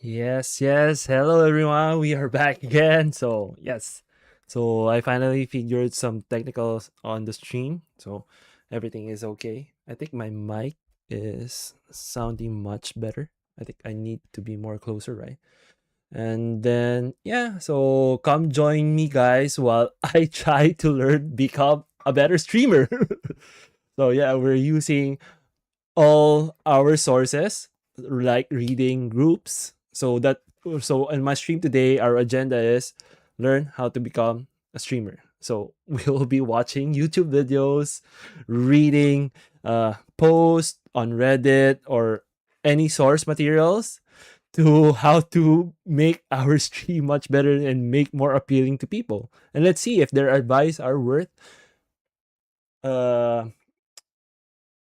Yes, yes. Hello, everyone. We are back again. So, yes. So, I finally figured some technicals on the stream. So, everything is okay. I think my mic is sounding much better. I think I need to be more closer, right? And then, yeah. So, come join me, guys, while I try to learn become a better streamer. So, yeah, we're using all our sources like reading groups so in my stream today our agenda is learn how to become a streamer. So we'll be watching YouTube videos, reading posts on Reddit or any source materials to how to make our stream much better and make more appealing to people, and let's see if their advice are worth uh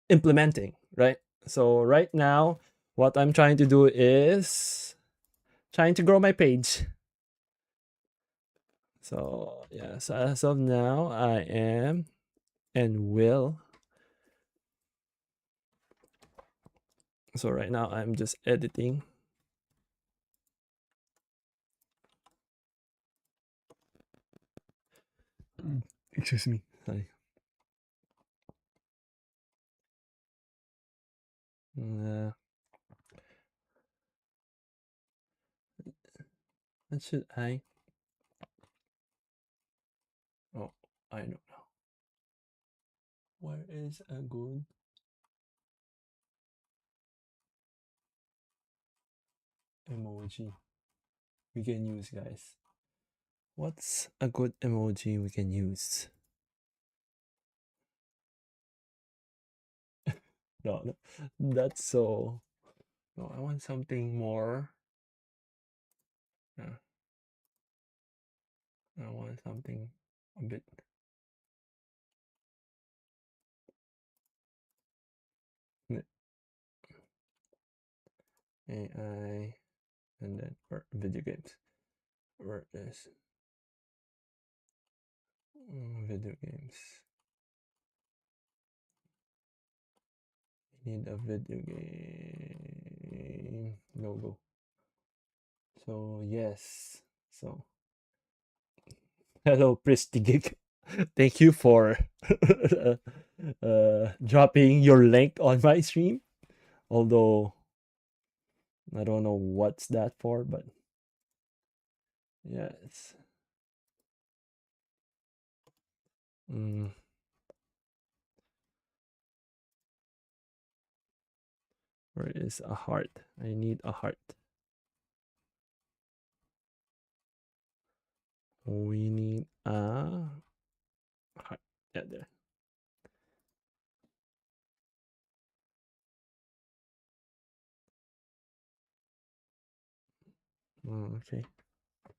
implementing, right? So right now, what I'm trying to do is trying to grow my page. So yes, as of now, I am and will. So right now, I'm just editing. Excuse me. Sorry. Uh, what should I? Oh, I don't know. Where is a good emoji we can use, guys? What's a good emoji we can use? No, no, that's so. No, I want something more. Uh, I want something a bit. AI and then or video games. Where is video games? We need a video game logo. So yes. So hello, Prestigig. Thank you for dropping your link on my stream. Although I don't know what's that for, but yes. Mm, where is a heart? I need a heart. We need a heart. Yeah, there. Okay. I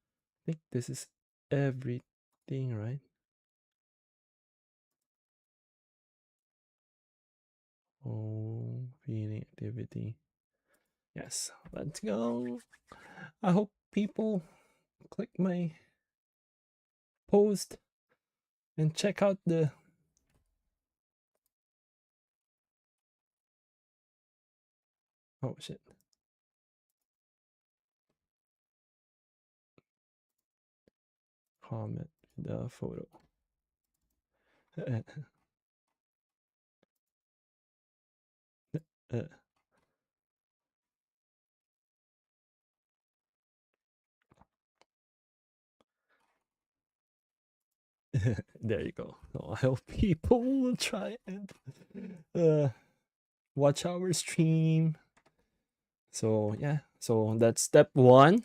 think this is everything, right? Oh, feeling activity. Yes, let's go. I hope people click my post and check out the. Oh shit. Comment the photo. There you go. So I hope people will try and uh, watch our stream. So yeah, so that's step one.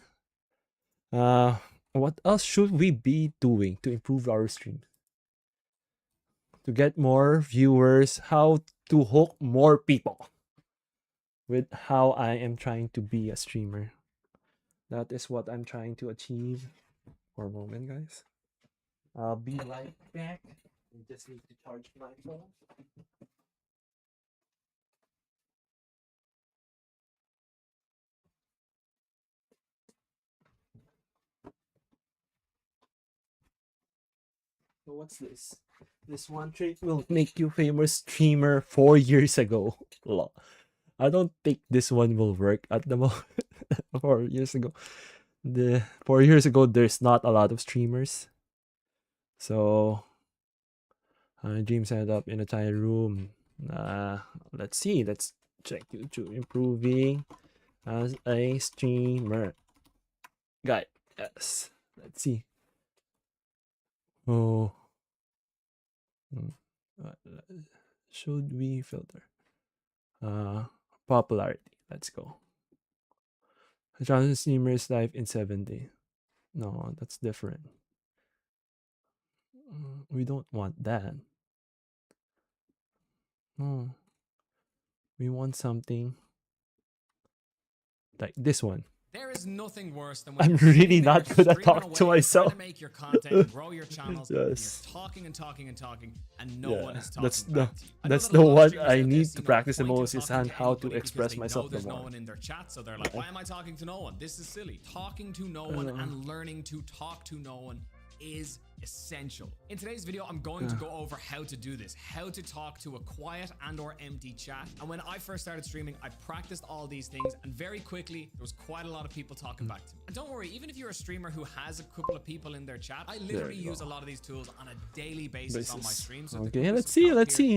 Uh, what else should we be doing to improve our stream? To get more viewers, how to hook more people with how I am trying to be a streamer. That is what I'm trying to achieve. For a moment, guys. I'll be right back. I just need to charge my phone. So what's this? This one trick will make you famous streamer 4 years ago. I don't think this one will work at the moment. 4 years ago. The 4 years ago, there's not a lot of streamers. So, dream set up in a tiny room. Let's see. Let's check YouTube improving as a streamer. Guy, yes. Let's see. Oh. Should we filter? Popularity. Let's go. Johnson streamers live in 7 days. No, that's different. We don't want that. No. We want something like this one. There is nothing worse than I'm really not good at talking to myself. To make your content, grow your channels, Yes. and you're talking and talking and talking, and no Yeah, one is talking that's back to you. I know that's that a the lot of one streamers I out there need see to no practice the point in most is talking on to how to anybody express because they myself know the there's no more. one in their chat, so they're like, why am I talking to no one? This is silly. Talking to no one and learning to talk to no one is essential. In today's video, I'm going to go over how to do this, how to talk to a quiet and or empty chat. And when I first started streaming, I practiced all these things, and very quickly, there was quite a lot of people talking back to me. And don't worry, even if you're a streamer who has a couple of people in their chat, I literally use a lot of these tools on a daily basis on my stream. So okay, let's see.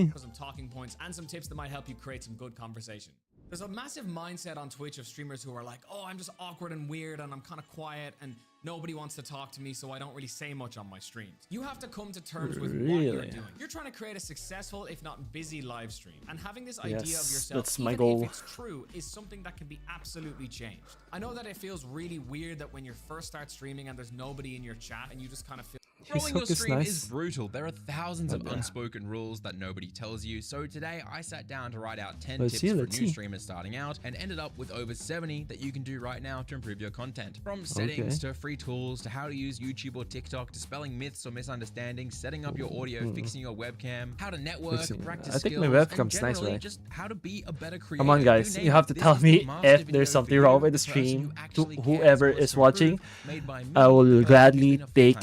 For some talking points and some tips that might help you create some good conversation. There's a massive mindset on Twitch of streamers who are like, oh, I'm just awkward and weird and I'm kind of quiet and nobody wants to talk to me, so I don't really say much on my streams. You have to come to terms with what you're doing. You're trying to create a successful, if not busy, live stream. And having this idea of yourself, that's my even goal. if it's true, is something that can be absolutely changed. I know that it feels really weird that when you first start streaming and there's nobody in your chat and you just kind of feel Growing your stream is brutal. There are thousands of unspoken rules that nobody tells you. So today I sat down to write out 10 tips for new streamers starting out and ended up with over 70 that you can do right now to improve your content. From settings to free tools to how to use YouTube or TikTok, dispelling myths or misunderstandings, setting up your audio, fixing your webcam, how to network, practice I think skills, my webcam's and nice, generally right? just how to be a better creator. Come on, guys. You have to tell me if there's something wrong with the stream. To whoever is watching, I will gladly take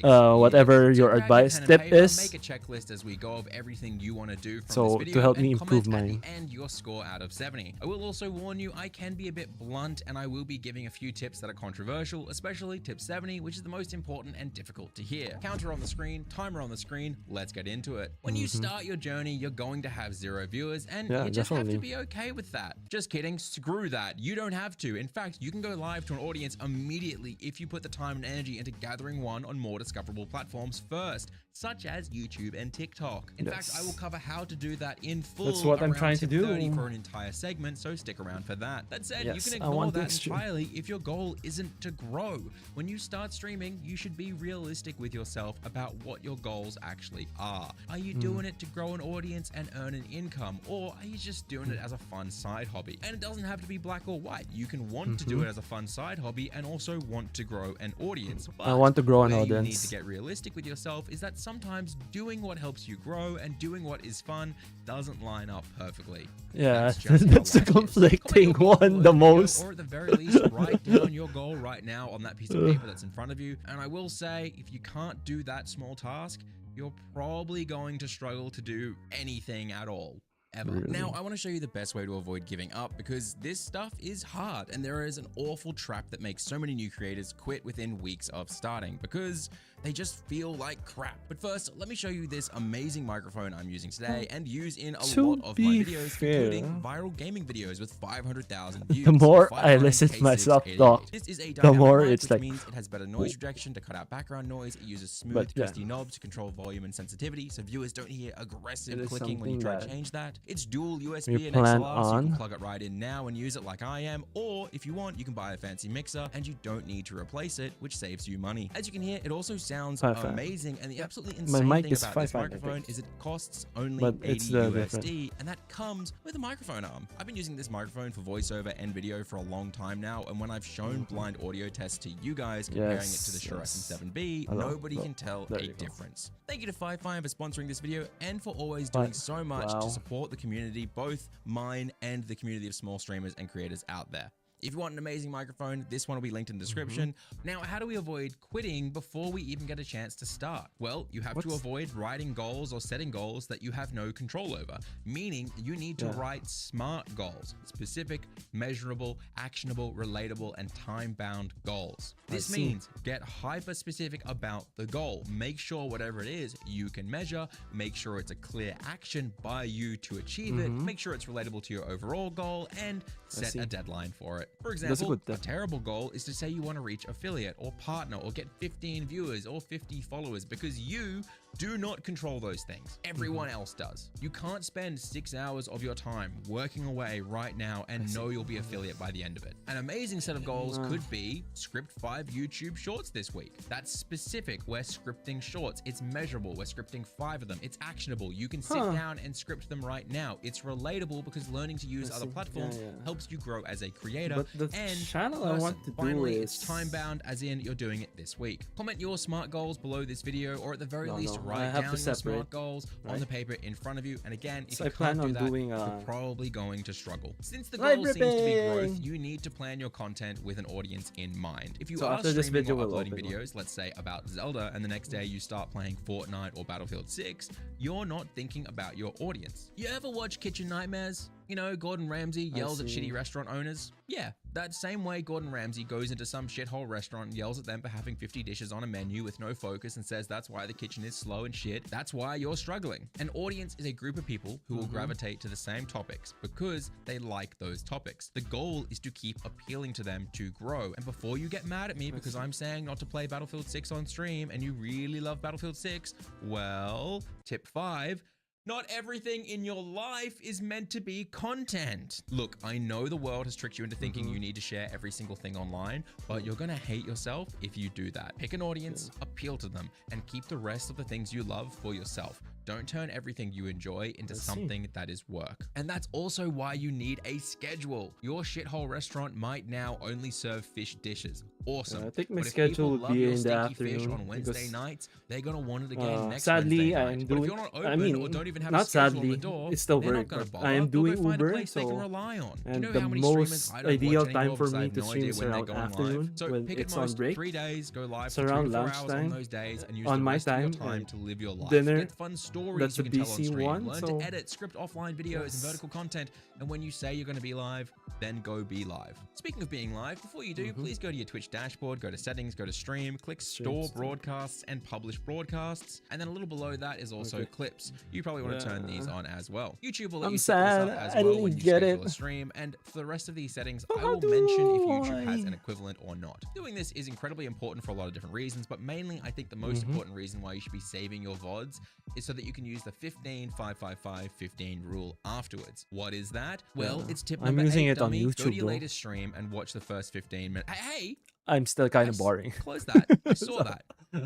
whatever your advice tip is. Make a checklist as we go of everything you want to do from So this video to help me and improve comment mine. at the end your score out of 70. I will also warn you, I can be a bit blunt and I will be giving a few tips that are controversial, especially tip 70, which is the most important and difficult to hear. Counter on the screen, timer on the screen, let's get into it. When you start your journey, you're going to have 0 viewers and you just have to be okay with that. Just kidding, screw that. You don't have to. In fact, you can go live to an audience immediately if you put the time and energy into gathering one on more discoverable platforms first, such as YouTube and TikTok. In fact, I will cover how to do that in full. That's what I'm trying to do. 30 for an entire segment, so stick around for that. That said, you can ignore that entirely if your goal isn't to grow. When you start streaming, you should be realistic with yourself about what your goals actually are. Are you doing it to grow an audience and earn an income, or are you just doing it as a fun side hobby? And it doesn't have to be black or white. You can want to do it as a fun side hobby and also want to grow an audience. But I want to grow an audience. You need to get realistic with yourself is that sometimes doing what helps you grow and doing what is fun doesn't line up perfectly. Yeah, that's the conflicting one the most. Or at the very least, write down your goal right now on that piece of paper that's in front of you. And I will say, if you can't do that small task, you're probably going to struggle to do anything at all. Ever. Now, I want to show you the best way to avoid giving up because this stuff is hard and there is an awful trap that makes so many new creators quit within weeks of starting because they just feel like crap. But first, let me show you this amazing microphone I'm using today and use in a lot of my videos, including viral gaming videos with 500,000 views. The more I listen to myself talk, this is a the more mic, it's which like means it has better noise rejection to cut out background noise. It uses smooth, twisty knobs to control volume and sensitivity, so viewers don't hear aggressive clicking when you try to change that. It's dual USB and XLR, so you can plug it right in now and use it like I am, or if you want, you can buy a fancy mixer and you don't need to replace it, which saves you money. As you can hear, it also sounds amazing, and the absolutely insane thing about this microphone is it costs only 80 USD, and that comes with a microphone arm. I've been using this microphone for voiceover and video for a long time now, and when I've shown blind audio tests to you guys comparing it to the Shure SM7B, nobody can tell a difference. Thank you to 55 for sponsoring this video and for always doing so much to support the community, both mine and the community of small streamers and creators out there. If you want an amazing microphone, this one will be linked in the description. Now, how do we avoid quitting before we even get a chance to start? Well, you have to avoid writing goals or setting goals that you have no control over, meaning you need to write SMART goals: specific, measurable, actionable, relatable, and time-bound goals. This means get hyper-specific about the goal. Make sure whatever it is you can measure, make sure it's a clear action by you to achieve it, make sure it's relatable to your overall goal, and set a deadline for it. For example, a terrible goal is to say you want to reach affiliate or partner or get 15 viewers or 50 followers, because you do not control those things. Everyone else does. You can't spend 6 hours of your time working away right now and know you'll be affiliate by the end of it. An amazing set of goals could be script 5 YouTube shorts this week. That's specific. We're scripting shorts. It's measurable. We're scripting 5 of them. It's actionable. You can sit down and script them right now. It's relatable because learning to use other platforms helps you grow as a creator. But the and channel I want to finally, do it's time bound, as in you're doing it this week. Comment your SMART goals below this video, or at the very least, write down your SMART goals on the paper in front of you. And again, if you can't do that, you're probably going to struggle. Since the goal seems to be growth, you need to plan your content with an audience in mind. If you are streaming or uploading videos, let's say about Zelda, and the next day you start playing Fortnite or Battlefield 6, you're not thinking about your audience. You ever watch Kitchen Nightmares? You know, Gordon Ramsay yells at shitty restaurant owners? Yeah, that same way Gordon Ramsay goes into some shithole restaurant and yells at them for having 50 dishes on a menu with no focus and says that's why the kitchen is slow and shit. That's why you're struggling. An audience is a group of people who will gravitate to the same topics because they like those topics. The goal is to keep appealing to them to grow. And before you get mad at me because I'm saying not to play Battlefield 6 on stream and you really love Battlefield 6, well, tip 5, not everything in your life is meant to be content. Look, I know the world has tricked you into thinking you need to share every single thing online, but you're gonna hate yourself if you do that. Pick an audience, appeal to them, and keep the rest of the things you love for yourself. Don't turn everything you enjoy into something that is work. And that's also why you need a schedule. Your shithole restaurant might now only serve fish dishes. Awesome. I think my schedule would be in the afternoon on Wednesday nights, they're gonna want it again next sadly, Wednesday night. I'm But if doing. you're not open I mean, or don't even have not a schedule sadly. on the door, It's still they're work, not gonna but bother. I am They'll go doing find a Uber, place they can so rely on. Do you and know the how many streamers most I don't ideal watch time anymore for because I me have to no stream idea is when they're around going afternoon live? So when pick it's at on most break. 3 days, go live It's for 3 around or 4 hours on lunchtime those days, and use on the my rest of your time, time and to live your life. dinner. Get fun stories That's you the can tell on BC stream. one, Learn so to edit, script offline videos and vertical content. And when you say you're going to be live, then go be live. Speaking of being live, before you do, please go to your Twitch dashboard, go to settings, go to stream, click store broadcasts and publish broadcasts. And then a little below that is also clips. You probably want to turn these on as well. YouTube will let you set this up as well when you schedule a stream. And for the rest of these settings, I will mention if YouTube has an equivalent or not. Doing this is incredibly important for a lot of different reasons, but mainly I think the most important reason why you should be saving your VODs is so that you can use the 15-5-5-5-15 rule afterwards. What is that? Well, it's tip number 8, dummy. Go to your latest stream and watch the first 15 minutes. Hey! I'm still kind of boring. Close that. I saw that.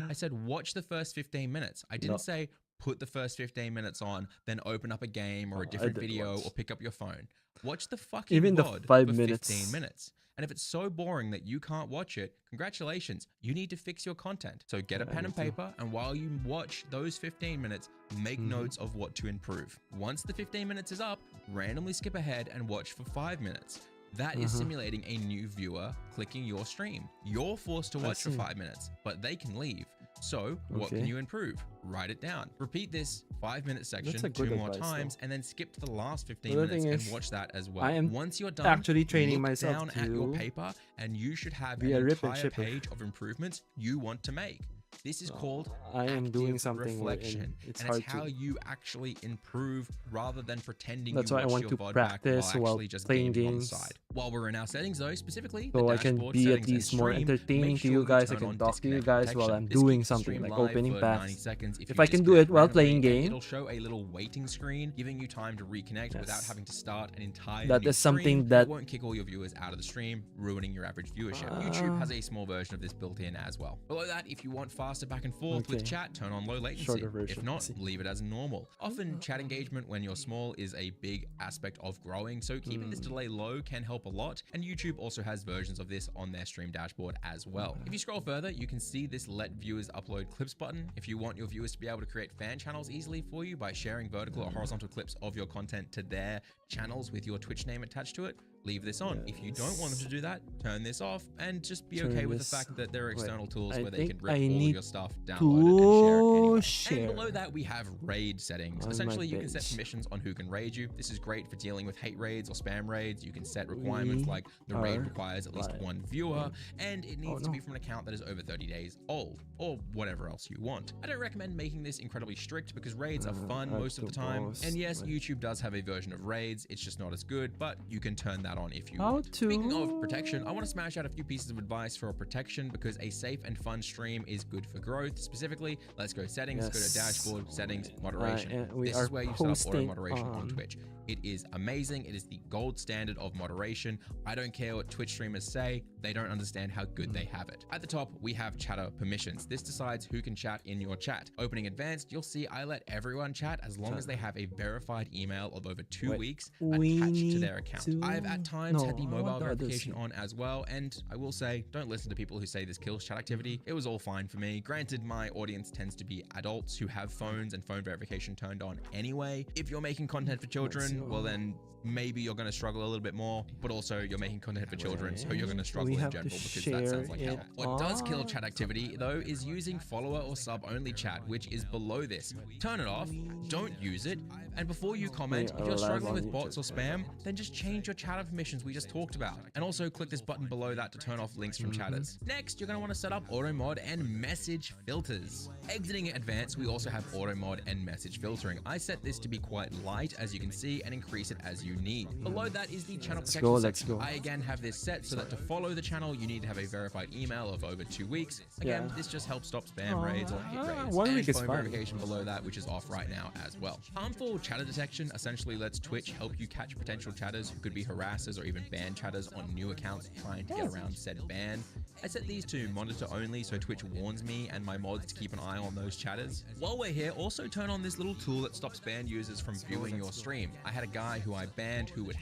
I said watch the first 15 minutes. I didn't say put the first 15 minutes on, then open up a game or a different video or pick up your phone. Watch the fucking VOD for 15 minutes. And if it's so boring that you can't watch it, congratulations, you need to fix your content. So get a pen and paper, and while you watch those 15 minutes, make notes of what to improve. Once the 15 minutes is up, randomly skip ahead and watch for 5 minutes. That is simulating a new viewer clicking your stream. You're forced to watch for 5 minutes, but they can leave. So what can you improve? Write it down. Repeat this 5-minute section 2 more times, and then skip to the last 15 minutes and watch that as well. Once you're done, actually training look myself down at your paper, and you should have an entire page of improvements you want to make. This is called I am doing something reflection, it's and hard it's how to. you actually improve rather than pretending That's you why I watch want your to VOD practice back while while actually just playing gaming on the games. side. While we're in our settings though, specifically So the I can dashboard be at settings and least more stream, entertaining make to sure you guys. I turn can on talk to you disconnect guys while protection. I'm This doing keeps the something stream like live opening for packs. 90 seconds If you I can do it disconnect while randomly, playing and game, it'll show a little waiting screen giving you time to reconnect without having to start an entire that new is something stream. that It won't kick all your viewers out of the stream, ruining your average viewership. YouTube has a small version of this built in as well. Below that, if you want faster back and forth with chat, turn on low latency. Shorter version. If not, leave it as normal. Often chat engagement when you're small is a big aspect of growing, so keeping this delay low can help a lot, and YouTube also has versions of this on their stream dashboard as well. If you scroll further, you can see this let viewers upload clips button. If you want your viewers to be able to create fan channels easily for you by sharing vertical or horizontal clips of your content to their channels with your Twitch name attached to it, leave this on. If you don't want them to do that, turn this off and just be okay with the fact that there are external tools where they can rip all your stuff, download it, and share it anyway. And below that, we have raid settings. Essentially, you can set permissions on who can raid you. This is great for dealing with hate raids or spam raids. You can set requirements like the raid requires at least one viewer, and it needs to be from an account that is over 30 days old, or whatever else you want. I don't recommend making this incredibly strict because raids are fun most of the time. And yes, YouTube does have a version of raids. It's just not as good, but you can turn that on if you want. Speaking of protection, I want to smash out a few pieces of advice for protection because a safe and fun stream is good for growth. Specifically, let's go settings, go to dashboard, settings, moderation. This is where you set up auto moderation on Twitch. It is amazing. It is the gold standard of moderation. I don't care what Twitch streamers say. They don't understand how good they have it. At the top, we have chatter permissions. This decides who can chat in your chat. Opening advanced, you'll see I let everyone chat as long as they have a verified email of over 2 weeks attached to their account. I've at times had the mobile verification on as well, and I will say, don't listen to people who say this kills chat activity. It was all fine for me. Granted, my audience tends to be adults who have phones and phone verification turned on anyway. If you're making content for children, well then maybe you're going to struggle a little bit more, but also you're making content for children, so you're going to struggle in general because that sounds like hell. What does kill chat activity though is using follower or sub only chat, which is below this. Turn it off, don't use it, and before you comment, if you're struggling with bots or spam, then just change your chatter permissions we just talked about. And also click this button below that to turn off links from chatters. Next, you're going to want to set up auto mod and message filters. Exiting advanced, we also have auto mod and message filtering. I set this to be quite light, as you can see, and increase it as you need. Below that is the channel protection section. I again have this set so that to follow the channel, you need to have a verified email of over 2 weeks. Again, this just helps stop spam raids or hate raids. 1 week and is phone fine. verification below that, which is off right now as well. Harmful chatter detection essentially lets Twitch help you catch potential chatters who could be harassers or even ban chatters on new accounts trying to get around said ban. I set these to monitor only so Twitch warns me and my mods to keep an eye on those chatters. While we're here, also turn on this little tool that stops banned users from viewing your stream. I had a guy who I banned who would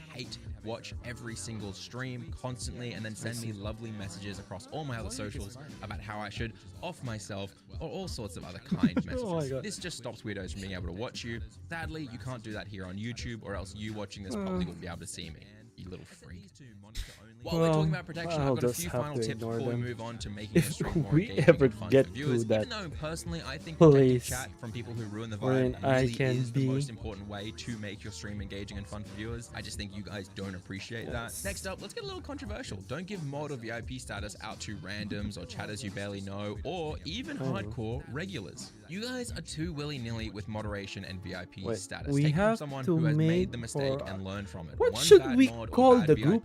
watch every single stream constantly and then send me lovely messages across all my other socials about how I should off myself or all sorts of other kind messages. This just stops weirdos from being able to watch you. Sadly, you can't do that here on YouTube, or else you watching this probably wouldn't be able to see me, you little freak. While we're talking about protection, I've got a few final tips before we move on to making your stream more engaging and fun for viewers. Even though personally I think protecting chat from people who ruin the vibe really is the most important way to make your stream engaging and fun for viewers, I just think you guys don't appreciate that. Next up, let's get a little controversial. Don't give mod or VIP status out to randoms or chatters you barely know, or even hardcore regulars. You guys are too willy-nilly with moderation and VIP status. Take from someone who has made the mistake and learn from it. What One should bad we mod call or bad the VIP group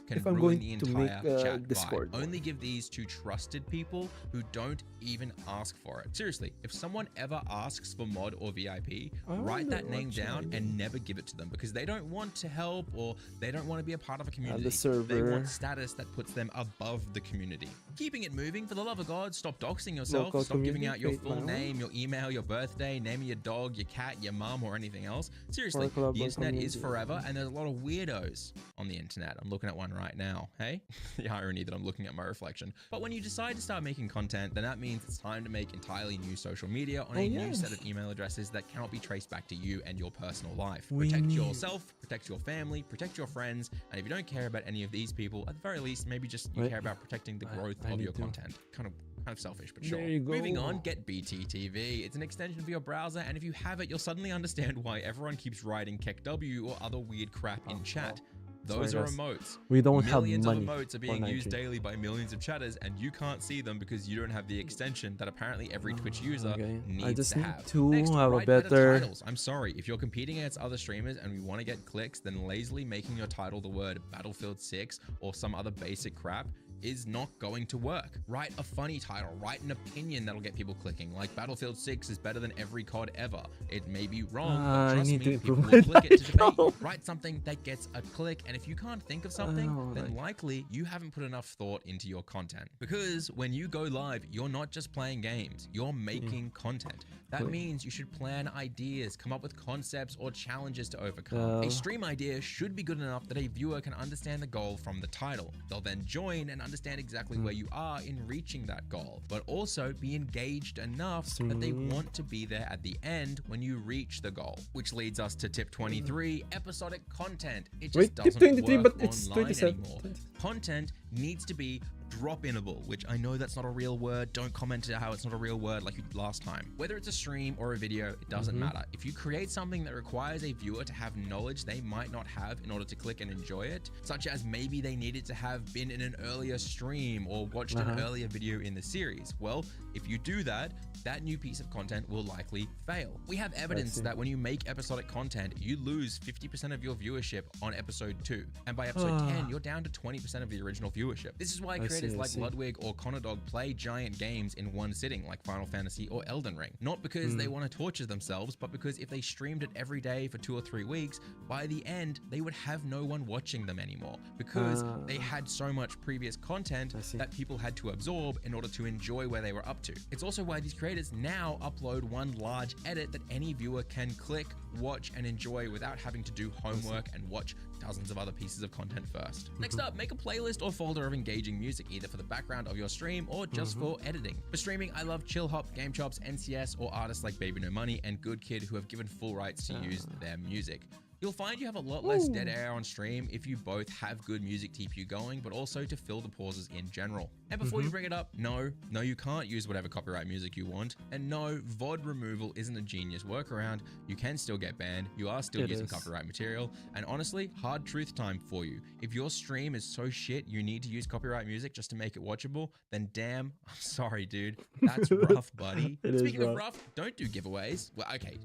can if I'm ruin going the to entire make chat Discord? vibe. Only give these to trusted people who don't even ask for it. Seriously, if someone ever asks for mod or VIP, write that name down and never give it to them because they don't want to help or they don't want to be a part of a community. They want status that puts them above the community. Keeping it moving, for the love of God, stop doxing yourself. Stop giving out your full name, your email, your birthday, name of your dog, your cat, your mum, or anything else. Seriously, the internet is forever and there's a lot of weirdos on the internet. I'm looking at one right now. Hey, the irony that I'm looking at my reflection. But when you decide to start making content, then that means it's time to make entirely new social media on a new set of email addresses that cannot be traced back to you and your personal life. Protect yourself, protect your family, protect your friends, and if you don't care about any of these people, at the very least, maybe just you care about protecting the growth of your content. Kind of selfish, but sure. Moving on, get BTTV. It's an extension for your browser, and if you have it, you'll suddenly understand why everyone keeps writing KEKW or other weird crap in chat. Those are emotes. We don't have money. Millions of emotes are being used daily by millions of chatters, and you can't see them because you don't have the extension that apparently every Twitch user needs to have. Next, write better titles. I'm sorry, if you're competing against other streamers and we want to get clicks, then lazily making your title the word Battlefield 6 or some other basic crap is not going to work. Write a funny title, write an opinion that'll get people clicking, like Battlefield 6 is better than every COD ever. It may be wrong, but trust me, people will click it to debate you. Write something that gets a click, and if you can't think of something, then likely you haven't put enough thought into your content. Because when you go live, you're not just playing games, you're making content. That means you should plan ideas, come up with concepts or challenges to overcome. A stream idea should be good enough that a viewer can understand the goal from the title. They'll then join and understand exactly where you are in reaching that goal, but also be engaged enough that they want to be there at the end when you reach the goal. Which leads us to tip 23, episodic content. It just doesn't work online anymore. Content needs to be drop-inable, which I know that's not a real word. Don't comment how it's not a real word like you did last time. Whether it's a stream or a video, it doesn't matter. If you create something that requires a viewer to have knowledge they might not have in order to click and enjoy it, such as maybe they needed to have been in an earlier stream or watched an earlier video in the series, well, if you do that, that new piece of content will likely fail. We have evidence that when you make episodic content, you lose 50% of your viewership on episode 2. And by episode 10, you're down to 20% of the original viewership. This is why creators like Ludwig or Conodog play giant games in one sitting like Final Fantasy or Elden Ring. Not because they want to torture themselves, but because if they streamed it every day for 2 or 3 weeks, by the end, they would have no one watching them anymore because they had so much previous content that people had to absorb in order to enjoy where they were up to. It's also why these creators now upload one large edit that any viewer can click, watch, and enjoy without having to do homework and watch dozens of other pieces of content first. Next up, make a playlist or folder of engaging music, either for the background of your stream or just for editing. For streaming, I love Chill Hop, Game Chops, NCS, or artists like Baby No Money and Good Kid who have given full rights to use their music. You'll find you have a lot less dead air on stream if you both have good music to keep you going, but also to fill the pauses in general. And before you bring it up, no, you can't use whatever copyright music you want. And no, VOD removal isn't a genius workaround. You can still get banned. You are still using copyright material. And honestly, hard truth time for you. If your stream is so shit you need to use copyright music just to make it watchable, then damn, I'm sorry, dude. That's rough, buddy. Speaking of rough, don't do giveaways. Well, okay.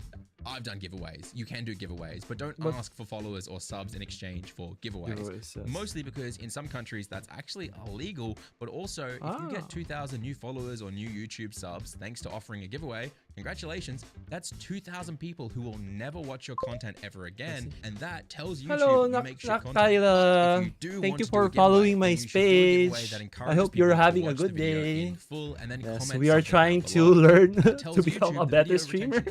I've done giveaways. You can do giveaways, but don't ask for followers or subs in exchange for giveaways. Mostly because in some countries that's actually illegal, but also if you get 2,000 new followers or new YouTube subs thanks to offering a giveaway, congratulations, that's 2,000 people who will never watch your content ever again, and that tells YouTube you make shit content. Thank you for following my page. I hope you're having a good day. Yes, we are trying to learn to become a better streamer.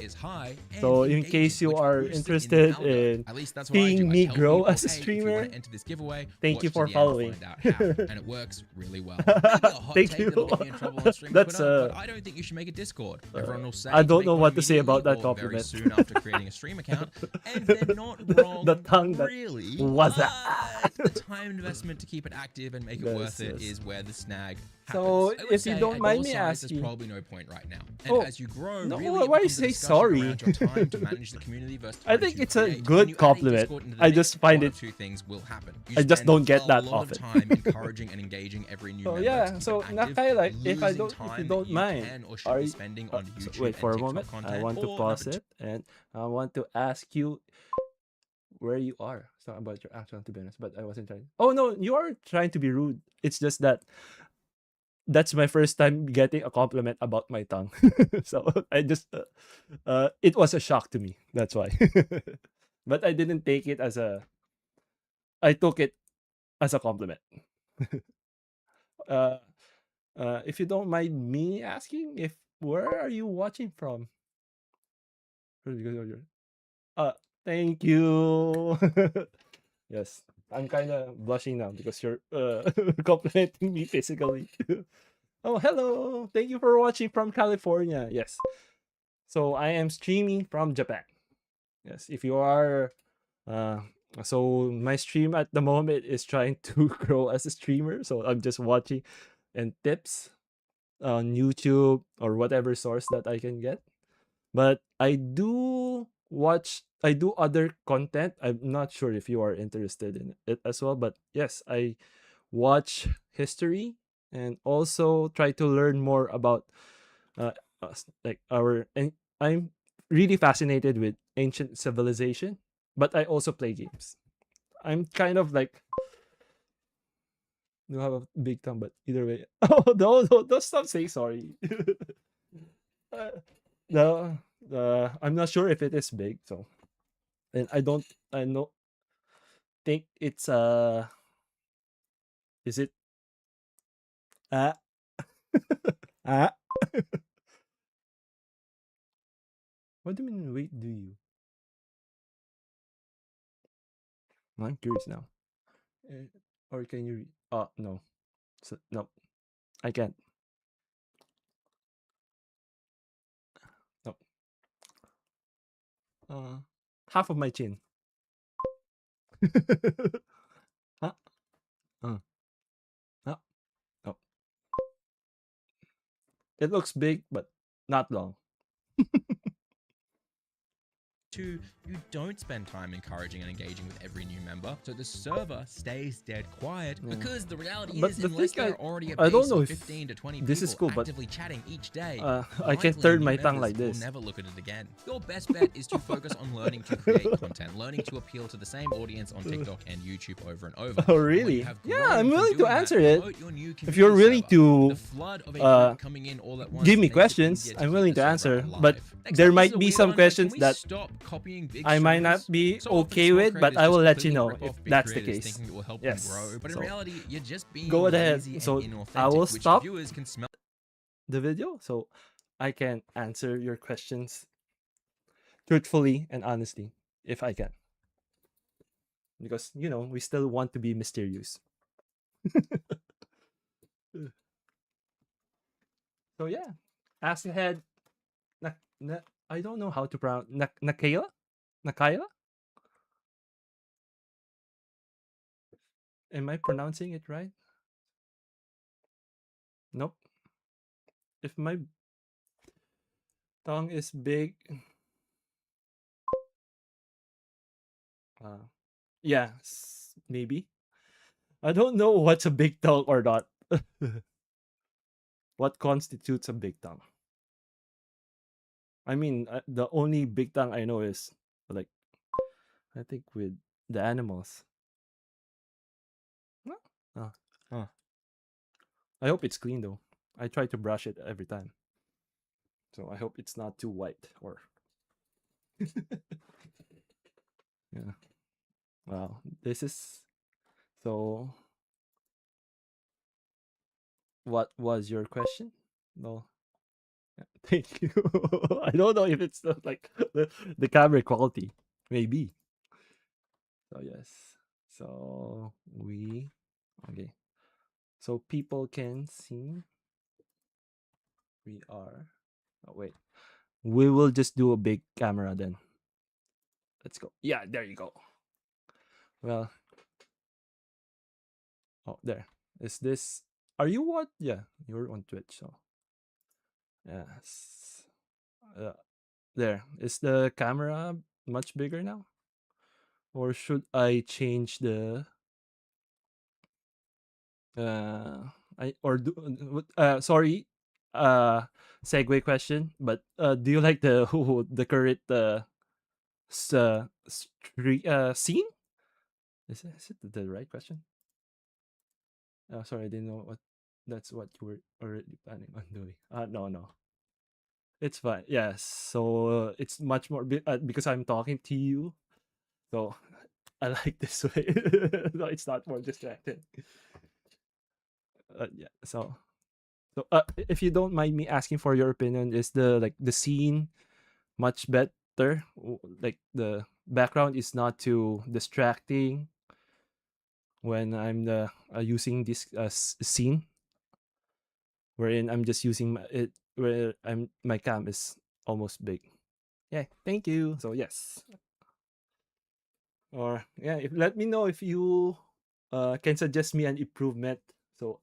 So in case you are interested in seeing me grow as a streamer, thank you for following. And it works really well. Thank you. That's but I don't think you should make a Discord. Everyone will say I don't know what to say about that compliment. Very soon after creating a stream account, and they're not wrong. The tongue that really was that. The time investment to keep it active and make it worth it is where the snag happens. So if you don't mind me asking, there's probably no point right now. And as you grow, really, why you say sorry? Time to manage the community versus I think it's a good compliment. I just find it. Two things will happen. I just don't get that often. Time encouraging and engaging every new member. Yeah. So like if you don't mind, are you spending on YouTube? Wait for a moment. I want to pause it and I want to ask you where you are. It's not about your accent, to be honest, but I wasn't trying. Oh no, you are trying to be rude. It's just that that's my first time getting a compliment about my tongue. So I just it was a shock to me. That's why. But I didn't take it as a I took it as a compliment. If you don't mind me asking, if where are you watching from? Thank you. Yes, I'm kind of blushing now because you're complimenting me physically. Oh, hello. Thank you for watching from California. Yes. So I am streaming from Japan. Yes, if you are so my stream at the moment is trying to grow as a streamer, so I'm just watching and tips on YouTube or whatever source that I can get. But I do other content. I'm not sure if you are interested in it as well, but yes, I watch history and also try to learn more about like and I'm really fascinated with ancient civilization, but I also play games. I'm kind of like you have a big tongue, but either way. Oh no, don't stop saying sorry. No, I'm not sure if it is big, so and I don't think it's is it ah ah what do you mean wait do you? I'm curious now. Or can you read? Oh no. So, no, I can't. No. Half of my chin. Huh? Uh, huh? No. It looks big, but not long. Two, you don't spend time encouraging and engaging with every new member, so the server stays dead quiet. Because the reality is, unless there are already a base of 15 to 20 this is people cool, actively chatting each day, I can turn new my tongue members like this. will never look at it again. Your best bet is to focus on learning to create content, learning to appeal to the same audience on TikTok and YouTube over and over. Oh, really? Yeah, I'm willing to answer it. If you're willing to give me questions, I'm willing to answer. But there might be some questions that I might not be okay with, but I will let you know if that's the case. Yes. But in reality, you're just being go ahead. lazy So and I will inauthentic, which stop viewers can smell the video so I can answer your questions truthfully and honestly if I can. Because, we still want to be mysterious. So yeah, ask ahead. I don't know how to pronounce Nakayla? Nakayla? Am I pronouncing it right? Nope. If my tongue is big, yeah, maybe. I don't know what's a big tongue or not. What constitutes a big tongue? I mean, the only big tongue I know is like, I think with the animals. I hope it's clean though. I try to brush it every time. So I hope it's not too white or. Yeah. Wow. This is. So. What was your question? No. Yeah, thank you. I don't know if it's like the camera quality. Maybe. So yes. So okay. So people can see we are. Oh wait. We will just do a big camera then. Let's go. Yeah, there you go. Well. Oh, there. Is this? Are you what? Yeah, you're on Twitch. So yes. There. Is the camera much bigger now? Or should I change the I or do sorry segue question, but do you like the the current scene? Is it the right question? Sorry, I didn't know what that's what you were already planning on doing. No. It's fine. Yes. So it's much more because I'm talking to you. So I like this way. So it's not more distracted. Yeah. So if you don't mind me asking for your opinion, is the scene much better? Like the background is not too distracting when I'm using this scene, wherein I'm just using it where my cam is almost big. Yeah, thank you. So yes, or yeah, let me know if you can suggest me an improvement so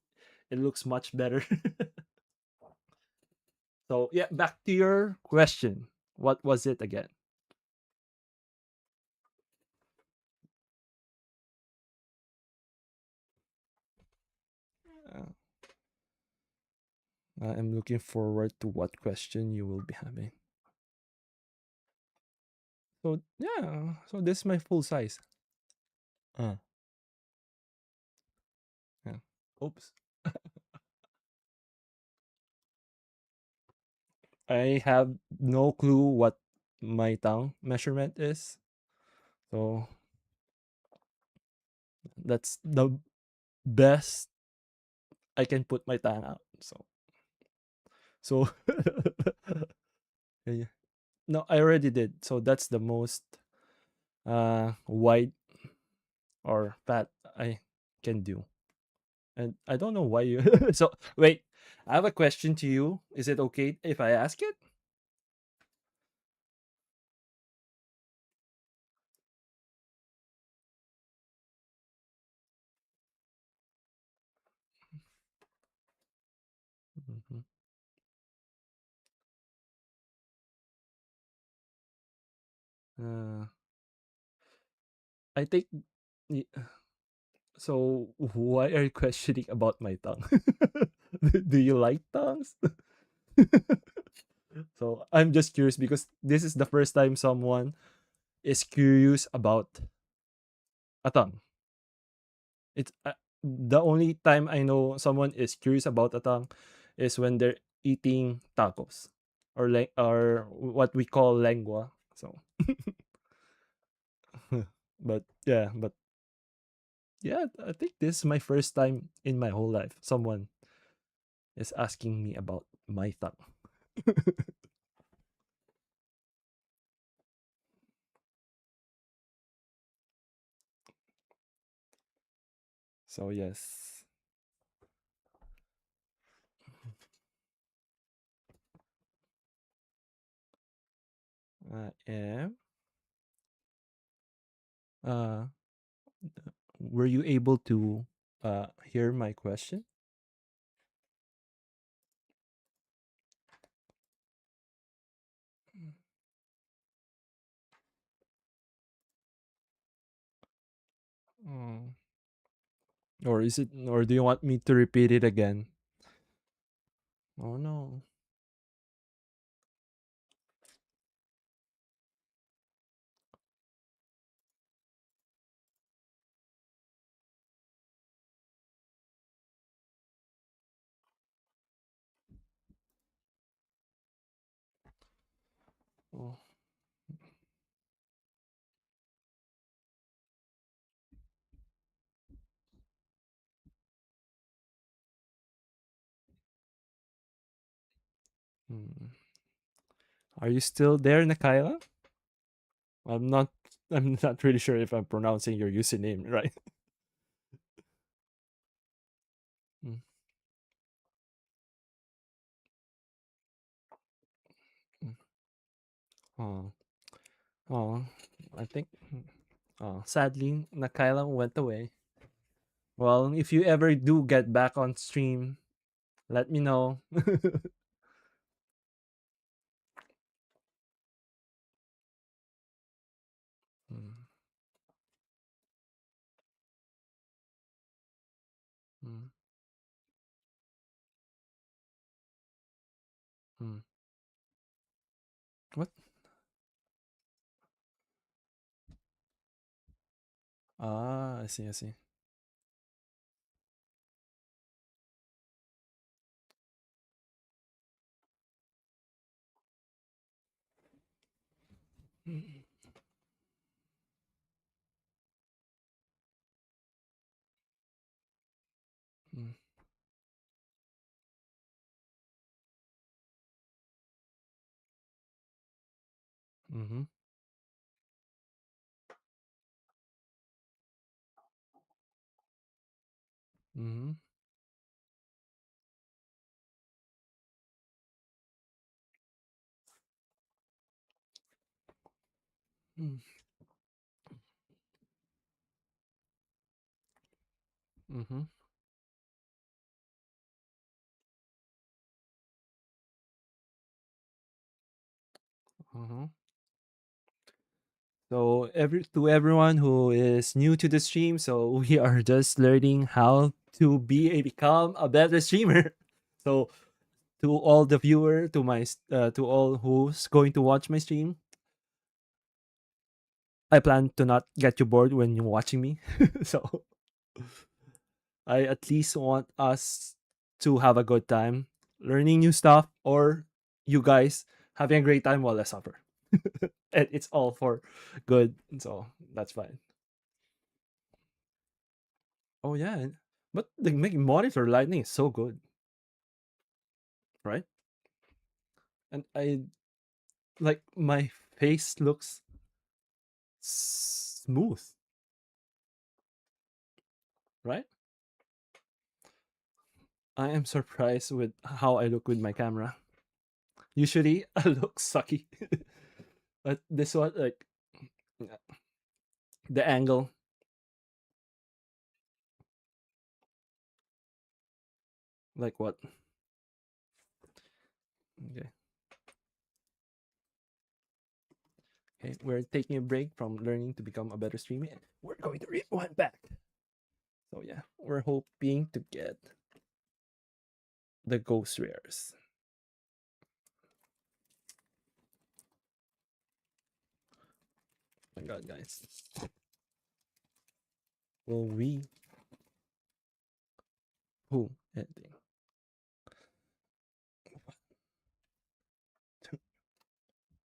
it looks much better. So yeah, back to your question. What was it again? Uh, I'm looking forward to what question you will be having. So yeah, so this is my full size. Uh, yeah. Oops. I have no clue what my tongue measurement is. So that's the best I can put my tongue out. So yeah. No, I already did. So that's the most wide or fat I can do. And I don't know why you. So wait, I have a question to you. Is it okay if I ask it? Mhm. Uh, I think. y- So why are you questioning about my tongue? Do you like tongues? So I'm just curious because this is the first time someone is curious about a tongue. It's the only time I know someone is curious about a tongue is when they're eating tacos or or what we call lengua. So, but yeah, I think this is my first time in my whole life someone is asking me about my tongue. So yes, I am. Uh, were you able to hear my question? Mm. Or is it? Or do you want me to repeat it again? Oh no. Oh. Hmm. Are you still there, Nakaila? I'm not. I'm not really sure if I'm pronouncing your username right. Mm, mm. Oh, oh, I think. Oh, sadly, Nakaila went away. Well, if you ever do get back on stream, let me know. Mm, mm, mm. What? Ah, I see. I see. Mm, mm, mm-hmm, mm-hmm, mm, mm-hmm, mm-hmm. So everyone who is new to the stream, so we are just learning how to become a better streamer. So to all the viewer, to all who's going to watch my stream, I plan to not get you bored when you're watching me. So I at least want us to have a good time learning new stuff, or you guys having a great time while I suffer. And it's all for good. So that's fine. Oh yeah, but the monitor lighting is so good, right? And I like my face looks smooth, right? I am surprised with how I look with my camera. Usually I look sucky. But this one, like, the angle. Like what? Okay. Okay, we're taking a break from learning to become a better streamer. We're going to rewind back. So yeah, we're hoping to get the ghost rares. Oh my god, guys. Will we pull anything?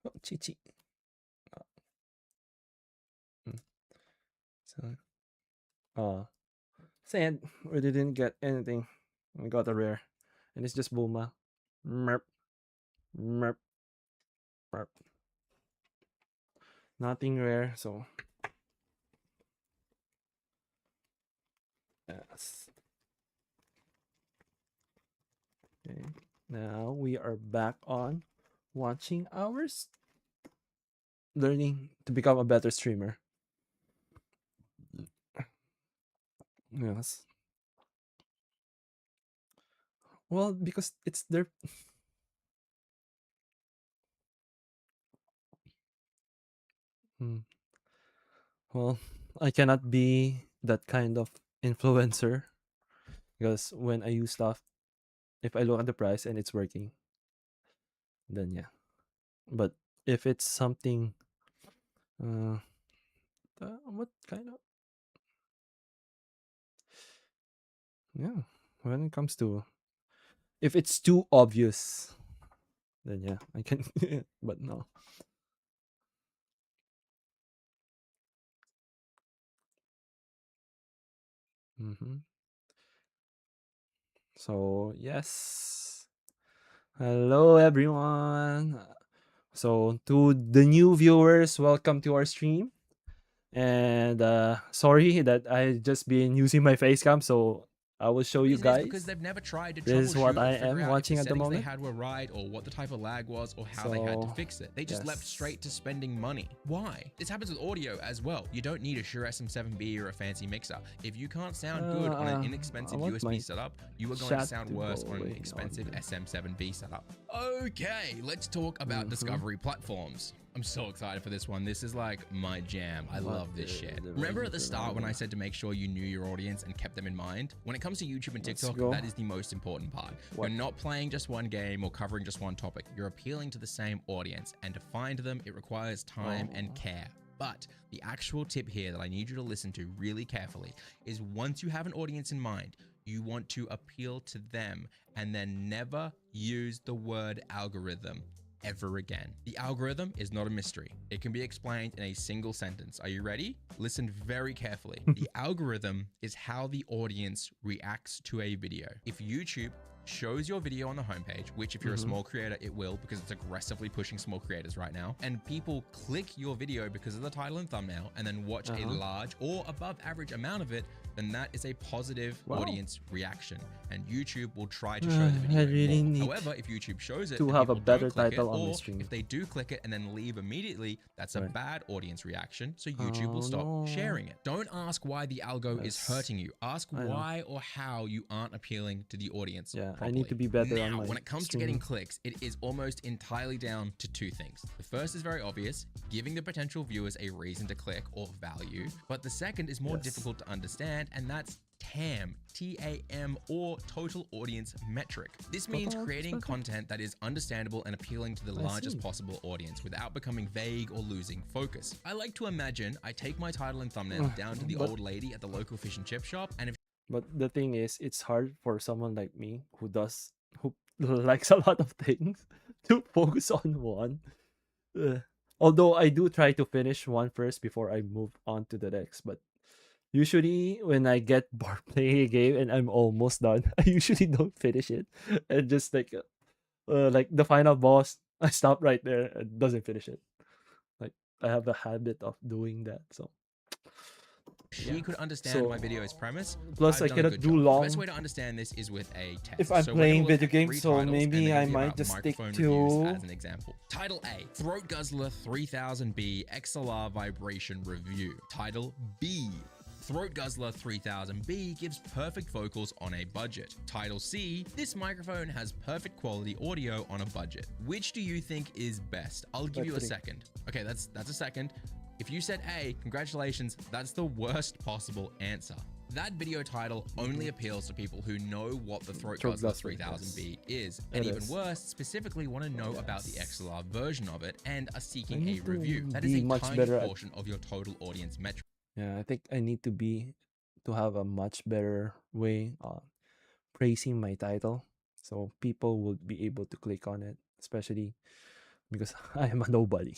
Oh, Chichi. So, sad. We didn't get anything. We got a rare. And it's just Bulma. Merp. Merp. Merp. Nothing rare, so. Yes. Okay. Now we are back on watching ours. Learning to become a better streamer. Yes. Well, because it's their. Well, I cannot be that kind of influencer because when I use stuff, if I look at the price and it's working, then yeah. But if it's something, what kind of, yeah, when it comes to, if it's too obvious, then yeah, I can, but no. So yes, hello everyone. So to the new viewers, welcome to our stream. And sorry that I just been using my face cam, so I will show you guys. Because they've never tried to this is what I am out watching if the at the moment. They had were right, or what the type of lag was, or how they had to fix it. They just leapt straight to spending money. Why? This happens with audio as well. You don't need a Shure SM7B or a fancy mixer. If you can't sound good on an inexpensive USB setup, you are going to sound worse on an expensive SM7B setup. Okay, let's talk about discovery platforms. I'm so excited for this one. This is like my jam. I love this shit. Remember at the start when I said to make sure you knew your audience and kept them in mind? When it comes to YouTube and TikTok, that is the most important part. You're not playing just one game or covering just one topic. You're appealing to the same audience, and to find them, it requires time and care. But the actual tip here that I need you to listen to really carefully is once you have an audience in mind, you want to appeal to them and then never use the word algorithm ever again. The algorithm is not a mystery. It can be explained in a single sentence. Are you ready? Listen very carefully. The algorithm is how the audience reacts to a video. If YouTube shows your video on the homepage, which if you're a small creator, it will, because it's aggressively pushing small creators right now, and people click your video because of the title and thumbnail and then watch a large or above average amount of it, then that is a positive audience reaction, and YouTube will try to show the video more. However, if YouTube shows it to have a better title on the stream, if they do click it and then leave immediately, that's a bad audience reaction, so YouTube will stop sharing it. Don't ask why the algo is hurting you. Ask why or how you aren't appealing to the audience properly. I need to be better now, on my when it comes to getting clicks, it is almost entirely down to two things. The first is very obvious, giving the potential viewers a reason to click or value, but the second is more difficult to understand, and that's TAM, T-A-M, or total audience metric. This means creating content that is understandable and appealing to the largest possible audience without becoming vague or losing focus. I like to imagine I take my title and thumbnail down to the old lady at the local fish and chip shop, and if but the thing is, it's hard for someone like me who likes a lot of things to focus on one. Although I do try to finish one first before I move on to the next, but usually when I get bored playing a game and I'm almost done, I usually don't finish it and just like the final boss, I stop right there and doesn't finish it. Like I have a habit of doing that, so She could understand my video's premise. Plus, I cannot do long. The best way to understand this is with a test. If I'm playing video games, so maybe I might just stick to as an example. Title A: Throat Guzzler 3000B XLR Vibration Review. Title B: Throat Guzzler 3000B gives perfect vocals on a budget. Title C: This microphone has perfect quality audio on a budget. Which do you think is best? I'll give you a second. Okay, that's a second. If you said A, congratulations, that's the worst possible answer. That video title only appeals to people who know what the Throat Guzzler 3000B is, and even worse, specifically want to know about the XLR version of it and are seeking a review. That is a tiny portion of your total audience metric. Yeah, I think I need to have a much better way of praising my title, so people will be able to click on it, especially because I am a nobody.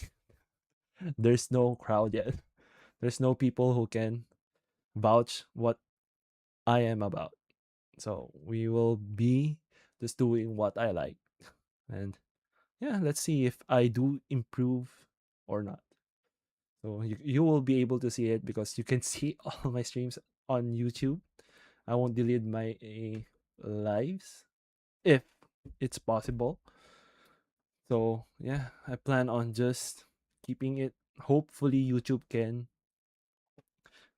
There's no crowd yet. There's no people who can vouch what I am about. So we will be just doing what I like. And yeah, let's see if I do improve or not. So you will be able to see it because you can see all my streams on YouTube. I won't delete my lives if it's possible. So yeah, I plan on just keeping it. Hopefully YouTube can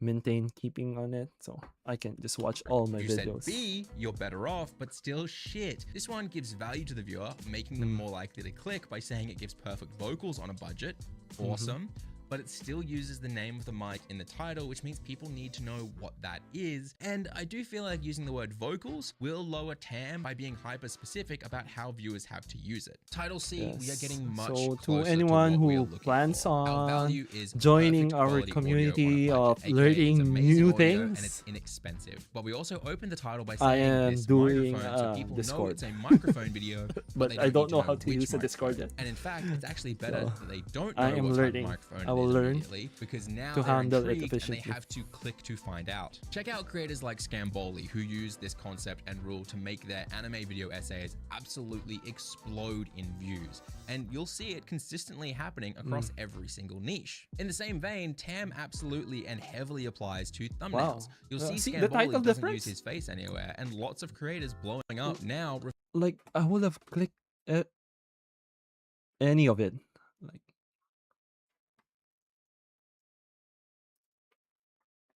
maintain keeping on it, so I can just watch all my videos. Said B, you're better off, but still shit. This one gives value to the viewer, making them more likely to click by saying it gives perfect vocals on a budget. Awesome. But it still uses the name of the mic in the title, which means people need to know what that is. And I do feel like using the word vocals will lower TAM by being hyper specific about how viewers have to use it. Title C, we are getting much closer to anyone who plans on joining our community of learning new things, and it's inexpensive. But we also opened the title by I saying am this doing microphone, so people Discord. know it's a microphone video, but I don't know how to use the Discord yet. And in fact, it's actually better that they don't know I am what learning. microphone I will learn because now to handle it and efficiently. they have to click to find out. Check out creators like Scamboli who use this concept and rule to make their anime video essays absolutely explode in views, and you'll see it consistently happening across every single niche. In the same vein, TAM absolutely and heavily applies to thumbnails. You'll see Scamboli doesn't use his face anywhere, and lots of creators blowing up now. Like I would have clicked any of it. Like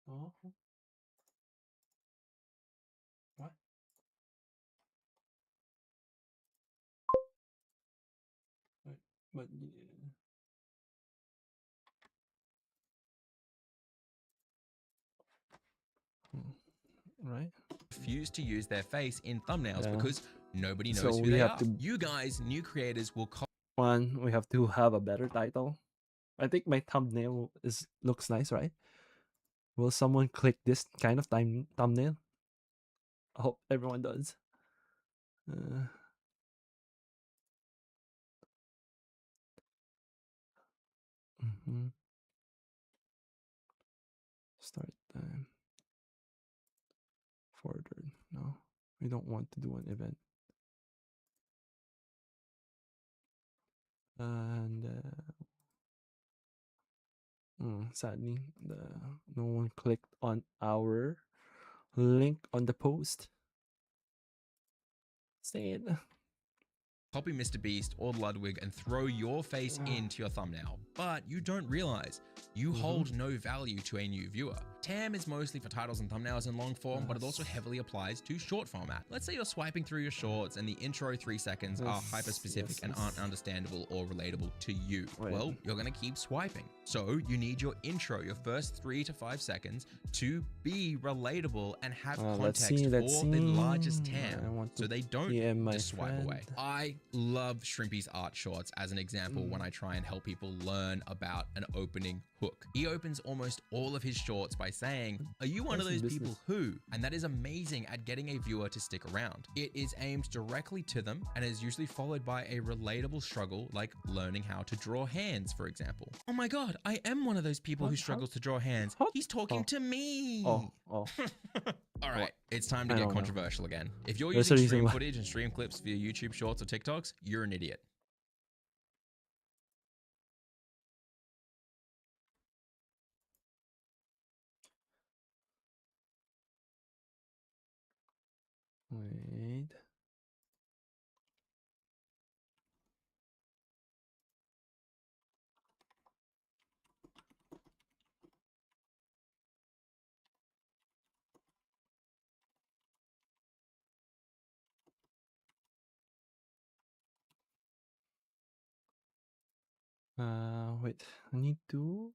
what? But right? Refuse to use their face in thumbnails because nobody knows who they are. You guys, new creators, will we have to have a better title. I think my thumbnail looks nice, right? Will someone click this kind of thumbnail? I hope everyone does. Start time. Forward. No, we don't want to do an event. And sadly, no one clicked on our link on the post. Sad. Copy Mr. Beast or Ludwig and throw your face into your thumbnail, but you don't realize you hold no value to a new viewer. TAM is mostly for titles and thumbnails in long form, but it also heavily applies to short format. Let's say you're swiping through your shorts and the intro 3 seconds are hyper specific and aren't understandable or relatable to you. Well, you're gonna keep swiping. So you need your intro, your first 3 to 5 seconds, to be relatable and have context for the largest TAM, so they don't just swipe away. I love Shrimpy's art shorts as an example when I try and help people learn about an opening hook. He opens almost all of his shorts by saying, "Are you one of those people who?" And that is amazing at getting a viewer to stick around. It is aimed directly to them and is usually followed by a relatable struggle like learning how to draw hands, for example. Oh my god, I am one of those people who struggles to draw hands. He's talking to me. All right, it's time to get controversial again. If you're using stream footage and stream clips via YouTube Shorts or TikToks, you're an idiot. Wait, I need to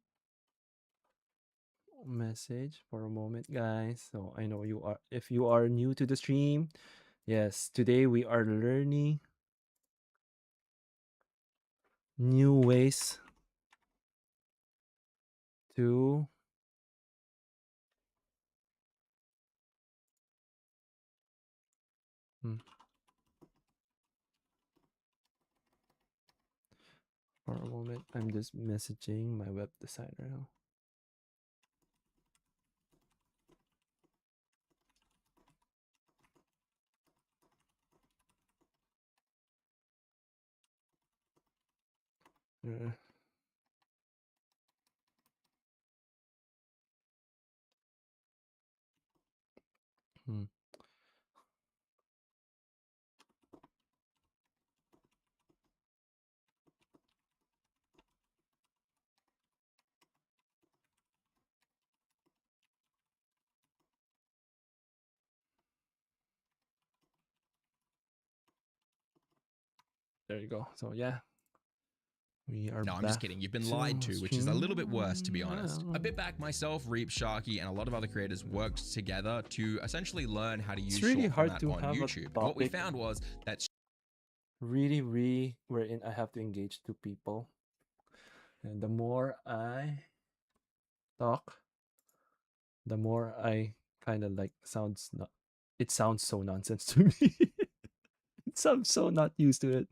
message for a moment, guys. So I know you are, if you are new to the stream, yes, today we are learning new ways to for a moment, I'm just messaging my web designer now. There you go. So yeah, we are. No, I'm just kidding. You've been lied to, which is a little bit worse, to be honest. A bit back, myself, Reap, Sharky, and a lot of other creators worked together to essentially learn how to use short format on YouTube. What we found was that really wherein I have to engage two people, and the more I talk, the more I kind of like it sounds so nonsense to me. I'm so not used to it.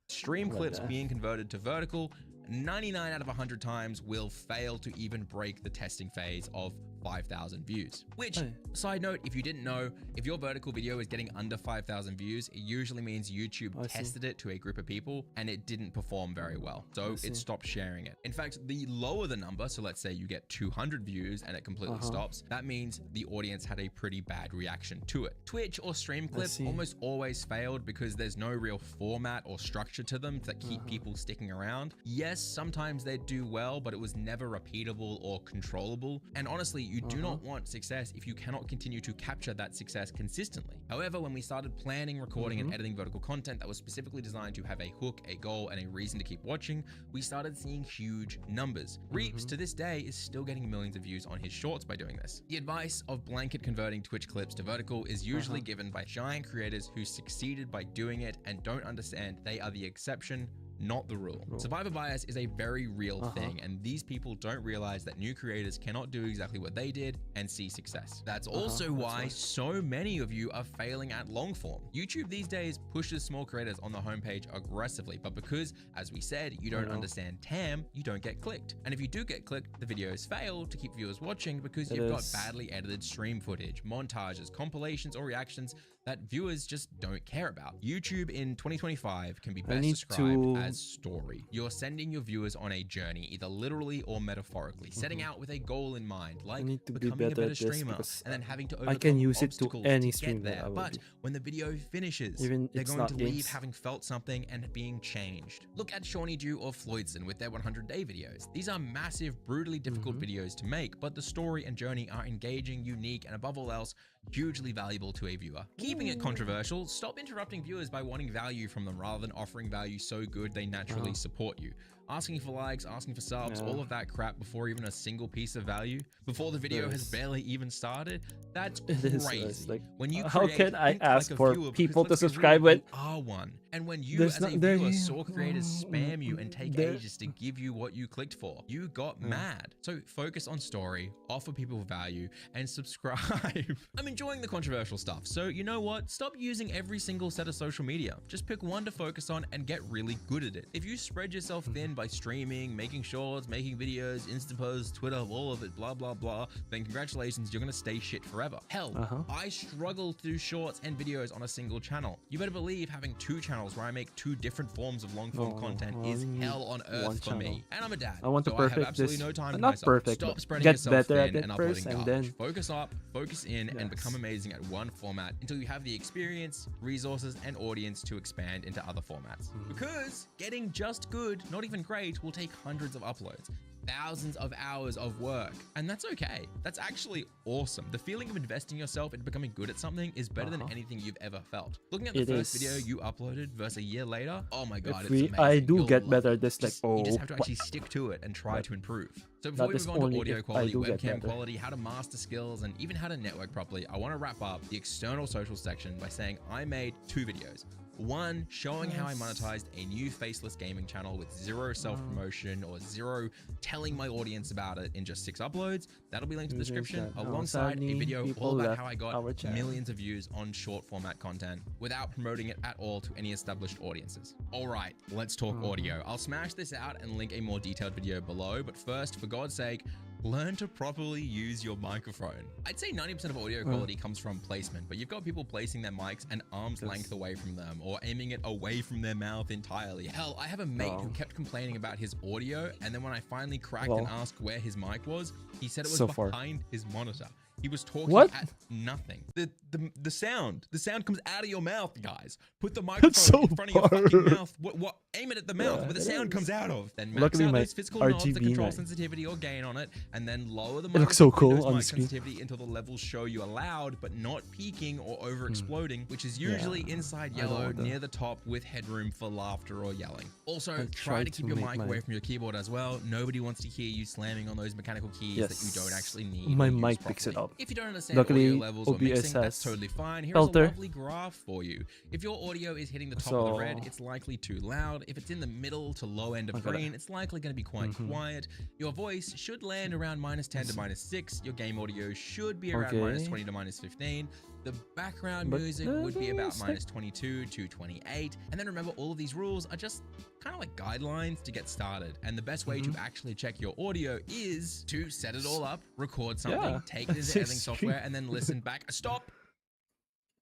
Stream clips being converted to vertical 99 out of 100 times will fail to even break the testing phase of 5,000 views. Which, side note, if you didn't know, if your vertical video is getting under 5,000 views, it usually means YouTube tested it to a group of people and it didn't perform very well. So it stopped sharing it. In fact, the lower the number, so let's say you get 200 views and it completely stops, that means the audience had a pretty bad reaction to it. Twitch or stream clips almost always failed because there's no real format or structure to them that keep people sticking around. Yes, sometimes they do well, but it was never repeatable or controllable. And honestly, you do not want success if you cannot continue to capture that success consistently. However, when we started planning, recording, and editing vertical content that was specifically designed to have a hook, a goal, and a reason to keep watching, we started seeing huge numbers. Reaps to this day is still getting millions of views on his shorts by doing this. The advice of blanket converting Twitch clips to vertical is usually given by giant creators who succeeded by doing it and don't understand they are the exception, not the rule. Survivor bias is a very real thing, and these people don't realize that new creators cannot do exactly what they did and see success. That's also why so many of you are failing at long form. YouTube these days pushes small creators on the homepage aggressively, but because, as we said, you don't understand TAM, you don't get clicked. And if you do get clicked, the videos fail to keep viewers watching because you've got badly edited stream footage, montages, compilations, or reactions that viewers just don't care about. YouTube in 2025 can be best described as story. You're sending your viewers on a journey, either literally or metaphorically, setting out with a goal in mind, like becoming a better streamer, and then having to overcome I can use it obstacles to any to stream get there. But when the video finishes, they're going to leave having felt something and being changed. Look at Shawnee Dew or Floydson with their 100-day videos. These are massive, brutally difficult videos to make, but the story and journey are engaging, unique, and above all else, hugely valuable to a viewer. Keeping it controversial, stop interrupting viewers by wanting value from them rather than offering value so good they naturally support you. Asking for likes, asking for subs, all of that crap before even a single piece of value, before the video has barely even started, that's crazy. Like, when you how can I ask like for people to subscribe when are one? And when you as a viewer saw creators spam you and take ages to give you what you clicked for, you got mad. So focus on story, offer people value, and subscribe. I'm enjoying the controversial stuff, so you know what? Stop using every single set of social media. Just pick one to focus on and get really good at it. If you spread yourself thin by streaming, making shorts, making videos, Insta posts, Twitter, all of it, blah, blah, blah, then congratulations, you're gonna stay shit forever. Hell, I struggle to do shorts and videos on a single channel. You better believe having two channels where I make two different forms of long form content is hell on earth for me. And I'm a dad, I want to so perfect I have absolutely this. no time for Not myself. perfect, Stop but spreading get yourself better at thin it and first, uploading and garbage. then Focus up, focus in, and become amazing at one format until you have the experience, resources, and audience to expand into other formats. Because getting just good, not even great, will take hundreds of uploads. thousands of hours of work, and that's okay. That's actually awesome. The feeling of investing yourself into becoming good at something is better than anything you've ever felt. Looking at the first video you uploaded versus a year later, oh my god, it's amazing. I do You'll get love better it. this like You just have to actually stick to it and try to improve. So before we is move on to only audio if I quality, do get webcam better. quality, how to master skills, and even how to network properly, I want to wrap up the external social section by saying I made 2 videos. One showing how I monetized a new faceless gaming channel with 0 self-promotion or 0 telling my audience about it in just 6 uploads. That'll be linked in the description, alongside a video all about how I got millions of views on short format content without promoting it at all to any established audiences. All right, let's talk audio. I'll smash this out and link a more detailed video below, but first, for God's sake, learn to properly use your microphone. I'd say 90% of audio quality comes from placement, but you've got people placing their mics an arm's length away from them or aiming it away from their mouth entirely. Hell, I have a mate who kept complaining about his audio, and then when I finally cracked and asked where his mic was, he said it was behind his monitor. He was talking at nothing. The sound comes out of your mouth, guys. Put the microphone in front of your fucking mouth. What? Aim it at the mouth where the sound comes out of. Then max out those physical knobs to control sensitivity or gain on it, and then lower the mic sensitivity until the levels show you are loud but not peaking or over exploding, which is usually inside yellow near the top with headroom for laughter or yelling. Also, try to keep your mic away from your keyboard as well. Nobody wants to hear you slamming on those mechanical keys that you don't actually need. My mic picks it up. If you don't understand audio levels or mixing, that's totally fine. Here's a lovely graph for you. If your audio is hitting the top of the red, it's likely too loud. If it's in the middle to low end of green, it's likely going to be quite quiet. Your voice should land around -10 to -6. Your game audio should be around -20 to -15. The background music would be about -22 to 28. And then remember, all of these rules are just kind of like guidelines to get started. And the best way to actually check your audio is to set it all up, record something, take it into editing software, and then listen back. Stop.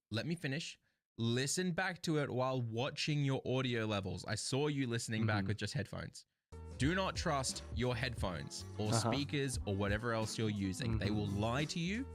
Let me finish. Listen back to it while watching your audio levels. I saw you listening back with just headphones. Do not trust your headphones or speakers or whatever else you're using. They will lie to you.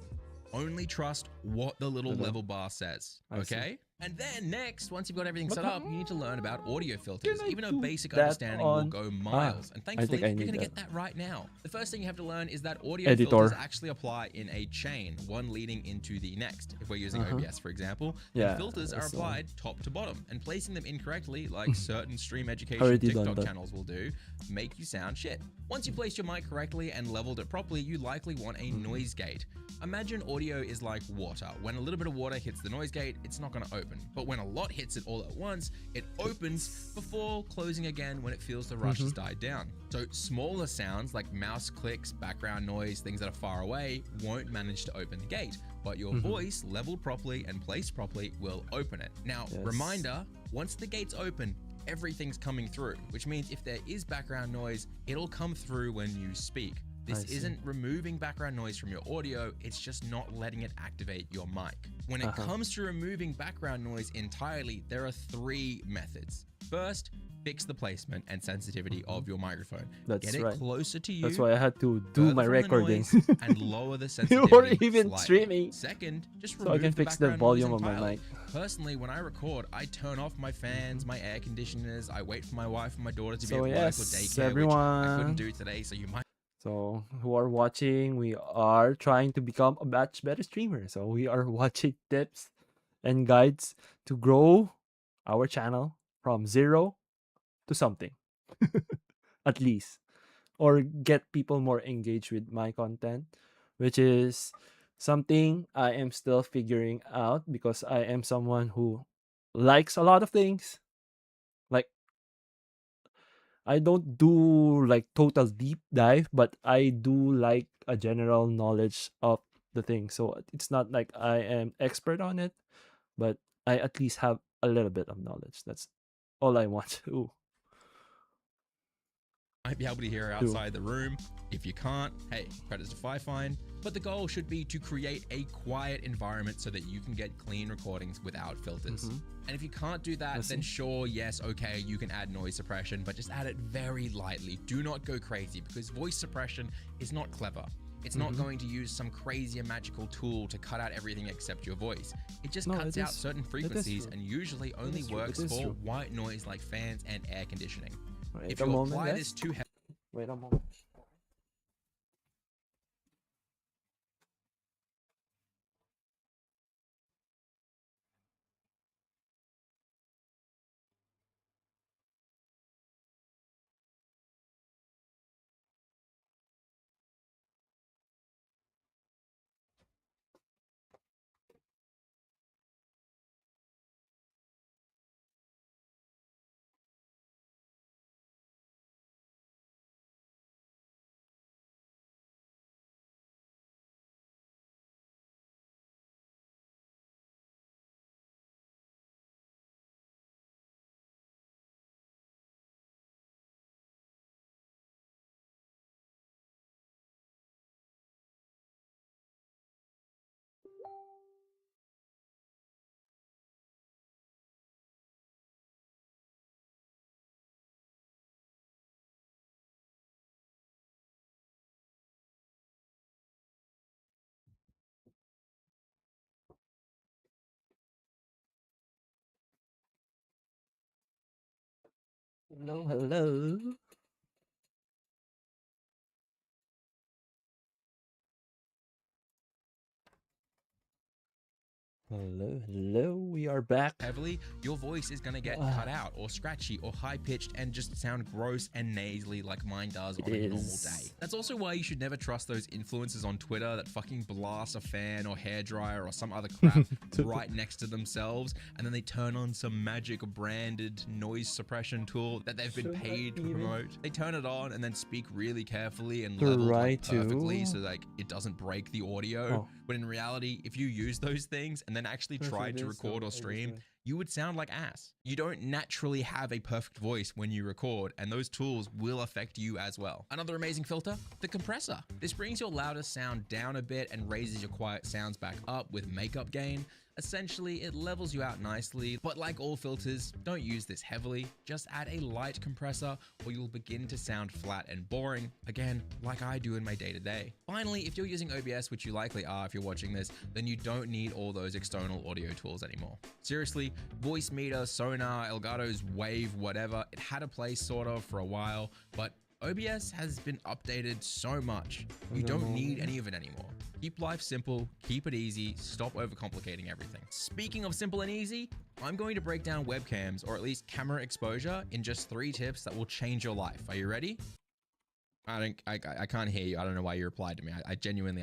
Only trust what the little level bar says, okay? And then next, once you've got everything set up, you need to learn about audio filters. Even a basic understanding will go miles. And thankfully, you're going to get that right now. The first thing you have to learn is that audio filters actually apply in a chain, one leading into the next. If we're using OBS, for example, the filters are applied top to bottom, and placing them incorrectly, like certain stream education TikTok channels will do, make you sound shit. Once you placed your mic correctly and leveled it properly, you likely want a noise gate. Imagine audio is like water. When a little bit of water hits the noise gate, it's not going to open. But when a lot hits it all at once, it opens before closing again when it feels the rush has died down. So smaller sounds like mouse clicks, background noise, things that are far away won't manage to open the gate, but your voice leveled properly and placed properly will open it. Now, reminder, once the gate's open, everything's coming through, which means if there is background noise, it'll come through when you speak. This isn't removing background noise from your audio, it's just not letting it activate your mic. When it comes to removing background noise entirely, there are 3 methods. First, fix the placement and sensitivity of your microphone. Get it closer to you. That's why I had to do my recording. And lower the sensitivity or even streaming. Second, just so I can fix the volume of my mic. Personally, when I record, I turn off my fans, my air conditioners. I wait for my wife and my daughter to be at work or daycare, which I couldn't do today, so you might. So, who are watching, we are trying to become a much better streamer. So, we are watching tips and guides to grow our channel from 0 to something. At least. Or get people more engaged with my content, which is something I am still figuring out because I am someone who likes a lot of things. Like, I don't do like total deep dive, but I do like a general knowledge of the thing. So it's not like I am expert on it, but I at least have a little bit of knowledge. That's all I want. Ooh. Might be able to hear outside the room. If you can't, hey, credits to Fifine. But the goal should be to create a quiet environment so that you can get clean recordings without filters. And if you can't do that, then sure, yes, okay, you can add noise suppression, but just add it very lightly. Do not go crazy because voice suppression is not clever. It's not going to use some crazy and magical tool to cut out everything except your voice. It just cuts out certain frequencies and usually only works for white noise like fans and air conditioning. If you apply this to... Wait a moment. Hello, hello. Hello, hello, we are back. Heavily, your voice is going to get cut out or scratchy or high-pitched and just sound gross and nasally like mine does on a normal day. That's also why you should never trust those influencers on Twitter that fucking blast a fan or hairdryer or some other crap right next to themselves, and then they turn on some magic branded noise suppression tool that they've been paid to promote. They turn it on and then speak really carefully and level it perfectly so like it doesn't break the audio. But in reality, if you use those things and then actually tried to record or stream, you would sound like ass. You don't naturally have a perfect voice when you record, and those tools will affect you as well. Another amazing filter, the compressor. This brings your loudest sound down a bit and raises your quiet sounds back up with makeup gain. Essentially, it levels you out nicely, but like all filters, don't use this heavily. Just add a light compressor or you'll begin to sound flat and boring, again, like I do in my day-to-day. Finally, if you're using OBS, which you likely are if you're watching this, then you don't need all those external audio tools anymore. Seriously, Voice Meter, Sonar, Elgato's Wave, whatever, it had a place sort of for a while, but OBS has been updated so much, you don't need any of it anymore. Keep life simple, keep it easy, stop overcomplicating everything. Speaking of simple and easy, I'm going to break down webcams, or at least camera exposure, in just 3 tips that will change your life. Are you ready? I can't hear you. I don't know why you replied to me. I genuinely,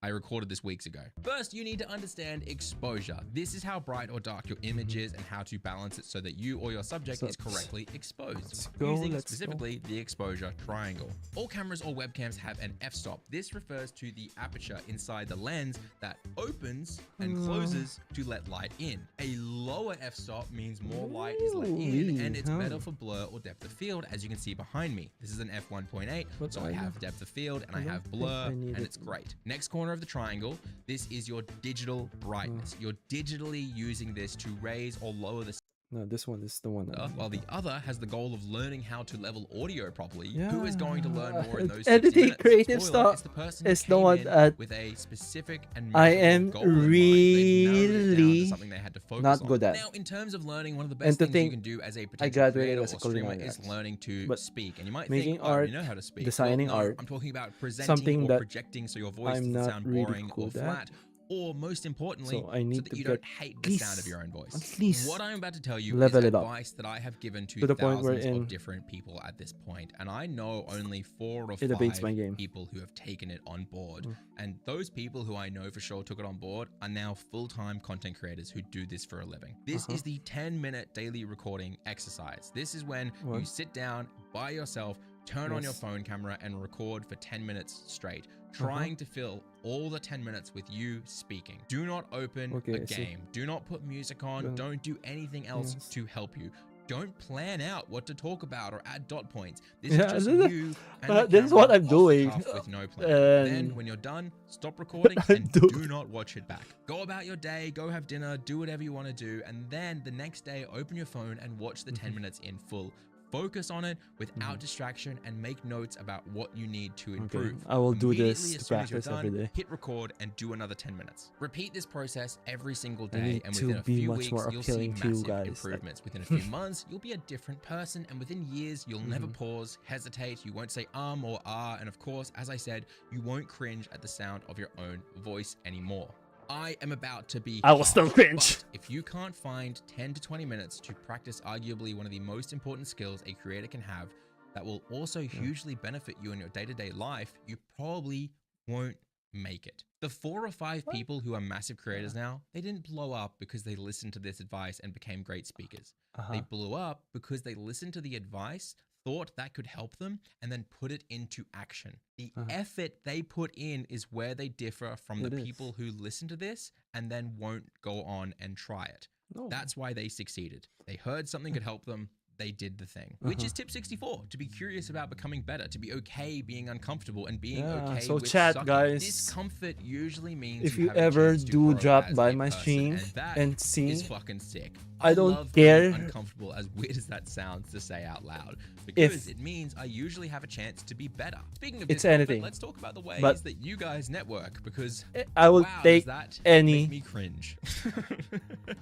I recorded this weeks ago. First, you need to understand exposure. This is how bright or dark your image is and how to balance it so that you or your subject is correctly exposed. Using specifically the exposure triangle. All cameras or webcams have an f-stop. This refers to the aperture inside the lens that opens and closes to let light in. A lower f-stop means more light is let in, and it's better for blur or depth of field, as you can see behind me. This is an f1.8, so I have depth of field and I have blur, and it's great. Next corner of the triangle, this is your digital brightness. You're digitally using this to raise or lower the No, this one is the one. While the other has the goal of learning how to level audio properly. Who is going to learn more in those 60 editing minutes? creative Spoiler, stuff it's the one that with a specific and I am goal in mind. They've narrowed it down to something they had to focus not on. good at. Now, in terms of learning, one of the best things you can do as a potential graduated creator or as a streamer culinary is arts. learning to But speak. And you might making think, oh, art, you know how to speak. designing Well, no, art, I'm talking about presenting something or that projecting so your voice I'm doesn't not sound really boring or good at. flat. Or most importantly, So I need so that to you get don't hate the sound of your own voice. at least What I'm about to tell you is level it up advice that I have given to the point thousands wherein of different people at this point, and I know only 4 or it debates 5 my game. people who have taken it on board. And those people who I know for sure took it on board are now full-time content creators who do this for a living. This is the 10-minute daily recording exercise. This is when you sit down by yourself, turn on your phone camera and record for 10 minutes straight, trying to fill all the 10 minutes with you speaking. Do not open a game. Do not put music on. Don't do anything else to help you. Don't plan out what to talk about or add dot points. This is just you and this is what I'm doing. With no plan. Then when you're done, stop recording and do not watch it back. Go about your day, go have dinner, do whatever you want to do, and then the next day open your phone and watch the 10 minutes in full. Focus on it without distraction and make notes about what you need to improve. I will do this Immediately to as soon as you're practice done, every day. hit record and do another 10 minutes. Repeat this process every single I day, need and to within a be few much weeks, more you'll see appealing to you massive guys. improvements. Within a few months, you'll be a different person, and within years, you'll never pause, hesitate, you won't say or ah, and of course, as I said, you won't cringe at the sound of your own voice anymore. I am about to be I will still cringe. But if you can't find 10 to 20 minutes to practice arguably one of the most important skills a creator can have that will also hugely benefit you in your day-to-day life, you probably won't make it. The 4 or 5 people who are massive creators now, they didn't blow up because they listened to this advice and became great speakers. They blew up because they listened to the advice, thought that could help them, and then put it into action. The effort they put in is where they differ from the people who listen to this and then won't go on and try it. That's why they succeeded. They heard something could help them. They did the thing, which is tip 64, to be curious about becoming better, to be okay being uncomfortable and being okay so with chat, sucking. guys. Discomfort usually means If you have a ever chance to do grow drop as by a my person, stream that and see, is fucking sick. I don't love care being uncomfortable, as weird as that sounds to say out loud, because it means I usually have a chance to be better. Speaking of discomfort, let's talk about the ways that you guys network, because I will take any make me cringe.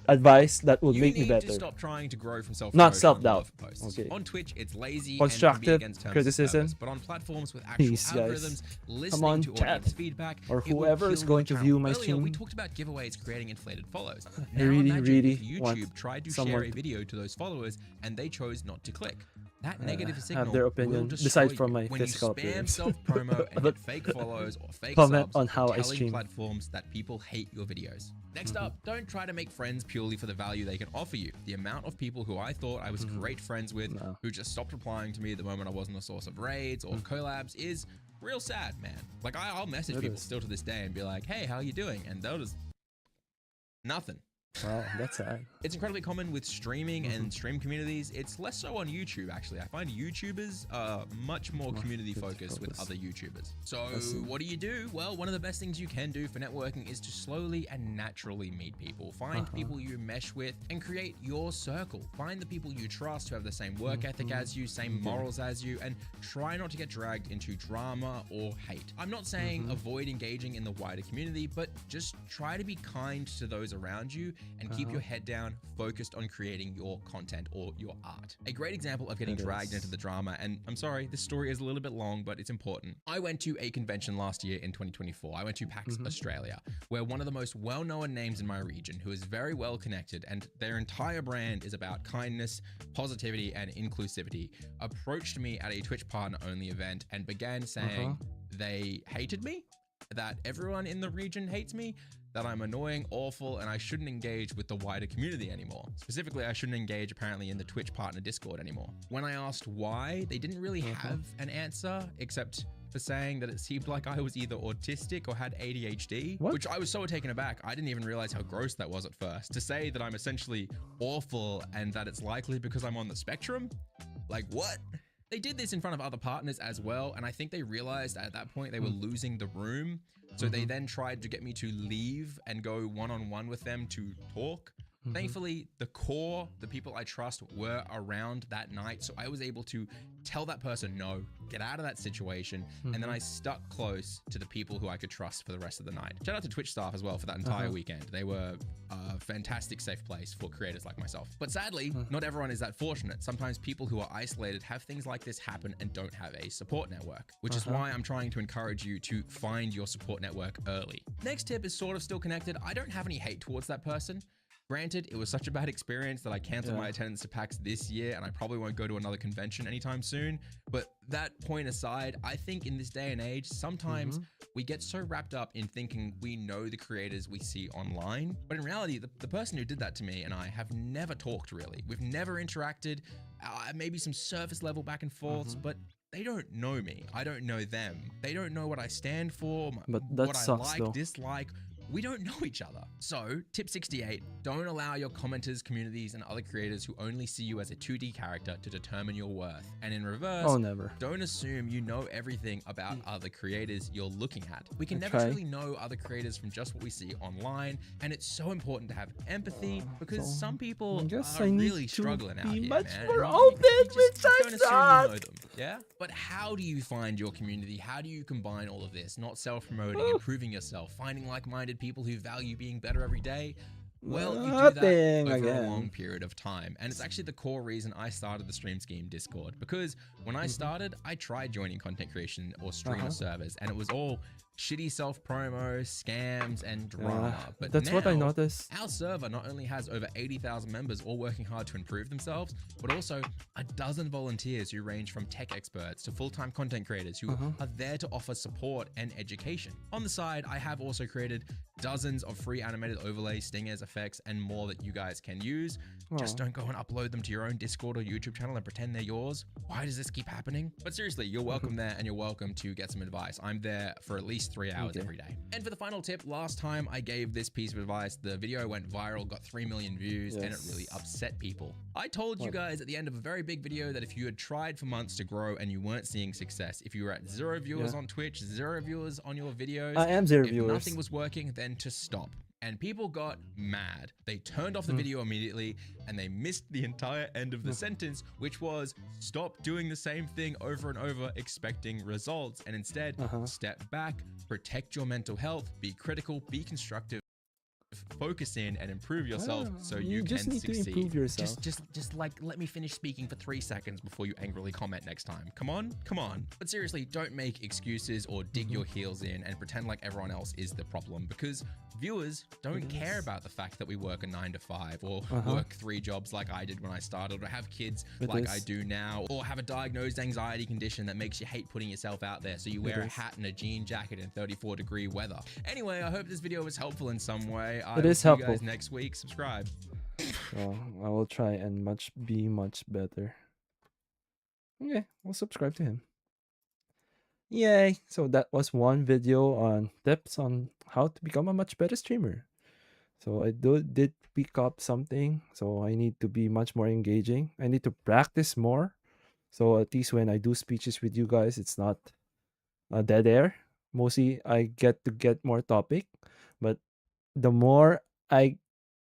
advice that will You make me need better. to stop trying to grow from Not self-doubt. off posts. On Twitch, it's lazy and can be constructive against terms of criticism. service, but on platforms with actual Please, guys. algorithms, Come listening on, to chat. audience feedback, Or it will whoever is kill going your to view channel. my Earlier, we stream. talked about giveaways creating inflated follows. I Now really, imagine really if want YouTube tried to someone share a video to those followers and they chose not to click. That negative have signal their will opinion destroy besides you. from my When you physical spam appearance. self-promo and get fake follows or fake Comment subs, on how you're I telling stream. platforms that people hate your videos. Next up, don't try to make friends purely for the value they can offer you. The amount of people who I thought I was great friends with who just stopped replying to me the moment I wasn't a source of raids or collabs is real sad, man. Like I'll message people still to this day and be like, hey, how you doing? And they'll just nothing. Wow, that's sad. It's incredibly common with streaming and stream communities. It's less so on YouTube, actually. I find YouTubers are much more community focused with other YouTubers. So what do? Well, one of the best things you can do for networking is to slowly and naturally meet people. Find people you mesh with and create your circle. Find the people you trust who have the same work ethic as you, same morals as you, and try not to get dragged into drama or hate. I'm not saying avoid engaging in the wider community, but just try to be kind to those around you and keep your head down, focused on creating your content or your art. A great example of getting dragged into the drama, and I'm sorry, this story is a little bit long, but it's important. I went to a convention last year in 2024. I went to PAX Australia, where one of the most well-known names in my region, who is very well connected, and their entire brand is about kindness, positivity, and inclusivity, approached me at a Twitch partner-only event and began saying they hated me, that everyone in the region hates me, that I'm annoying, awful, and I shouldn't engage with the wider community anymore. Specifically, I shouldn't engage apparently in the Twitch partner Discord anymore. When I asked why, they didn't really have an answer except for saying that it seemed like I was either autistic or had ADHD, which I was so taken aback. I didn't even realize how gross that was at first. To say that I'm essentially awful and that it's likely because I'm on the spectrum? Like what? They did this in front of other partners as well, and I think they realized at that point they were losing the room. So they then tried to get me to leave and go one-on-one with them to talk. Thankfully, the core, the people I trust were around that night. So I was able to tell that person no, get out of that situation. And then I stuck close to the people who I could trust for the rest of the night. Shout out to Twitch staff as well for that entire weekend. They were a fantastic safe place for creators like myself. But sadly, not everyone is that fortunate. Sometimes people who are isolated have things like this happen and don't have a support network, which is why I'm trying to encourage you to find your support network early. Next tip is sort of still connected. I don't have any hate towards that person. Granted, it was such a bad experience that I canceled my attendance to PAX this year, and I probably won't go to another convention anytime soon. But that point aside, I think in this day and age, sometimes we get so wrapped up in thinking we know the creators we see online. But in reality, the person who did that to me and I have never talked really. We've never interacted, maybe some surface level back and forths, but they don't know me. I don't know them. They don't know what I stand for, what I like, dislike. We don't know each other. So, tip 68, don't allow your commenters, communities, and other creators who only see you as a 2D character to determine your worth. And in reverse, don't assume you know everything about other creators you're looking at. We can never really know other creators from just what we see online, and it's so important to have empathy because some people are really struggling out here, man. More open, just don't assume you know them, yeah? But how do you find your community? How do you combine all of this? Not self-promoting, improving yourself, finding like-minded people who value being better every day? Well, you do that over a long period of time. And it's actually the core reason I started the Stream Scheme Discord. Because when I started, I tried joining content creation or streamer servers, and it was all shitty self-promo, scams, and drama. But that's now, what I noticed. Our server not only has over 80,000 members all working hard to improve themselves, but also a dozen volunteers who range from tech experts to full-time content creators who are there to offer support and education. On the side, I have also created dozens of free animated overlays, stingers, effects, and more that you guys can use. Just don't go and upload them to your own Discord or YouTube channel and pretend they're yours. Why does this keep happening? But seriously, you're welcome there, and you're welcome to get some advice. I'm there for at least 3 hours every day. And for the final tip, last time I gave this piece of advice, the video went viral, got 3 million views, and it really upset people. I told you guys at the end of a very big video that if you had tried for months to grow and you weren't seeing success, if you were at 0 viewers on Twitch, 0 viewers on your videos, I am 0 if viewers. nothing was working, then to stop. And people got mad. They turned off the video immediately, and they missed the entire end of the sentence, which was stop doing the same thing over and over expecting results, and instead step back, protect your mental health, be critical, be constructive. focus in and improve yourself so you just can need succeed. to improve yourself. Just like let me finish speaking for 3 seconds before you angrily comment next time. Come on. But seriously, don't make excuses or dig your heels in and pretend like everyone else is the problem, because viewers don't care about the fact that we work a 9 to 5 or work 3 jobs like I did when I started, or have kids like I do now, or have a diagnosed anxiety condition that makes you hate putting yourself out there, so you wear a hat and a jean jacket in 34-degree weather. Anyway, I hope this video was helpful in some way. I will see you guys next week. Subscribe. Well, I will try and be much better. Okay, we'll subscribe to him. Yay! So that was one video on tips on how to become a much better streamer. So I did pick up something. So I need to be much more engaging. I need to practice more. So at least when I do speeches with you guys, it's not a dead air. Mostly I get more topic, but the more I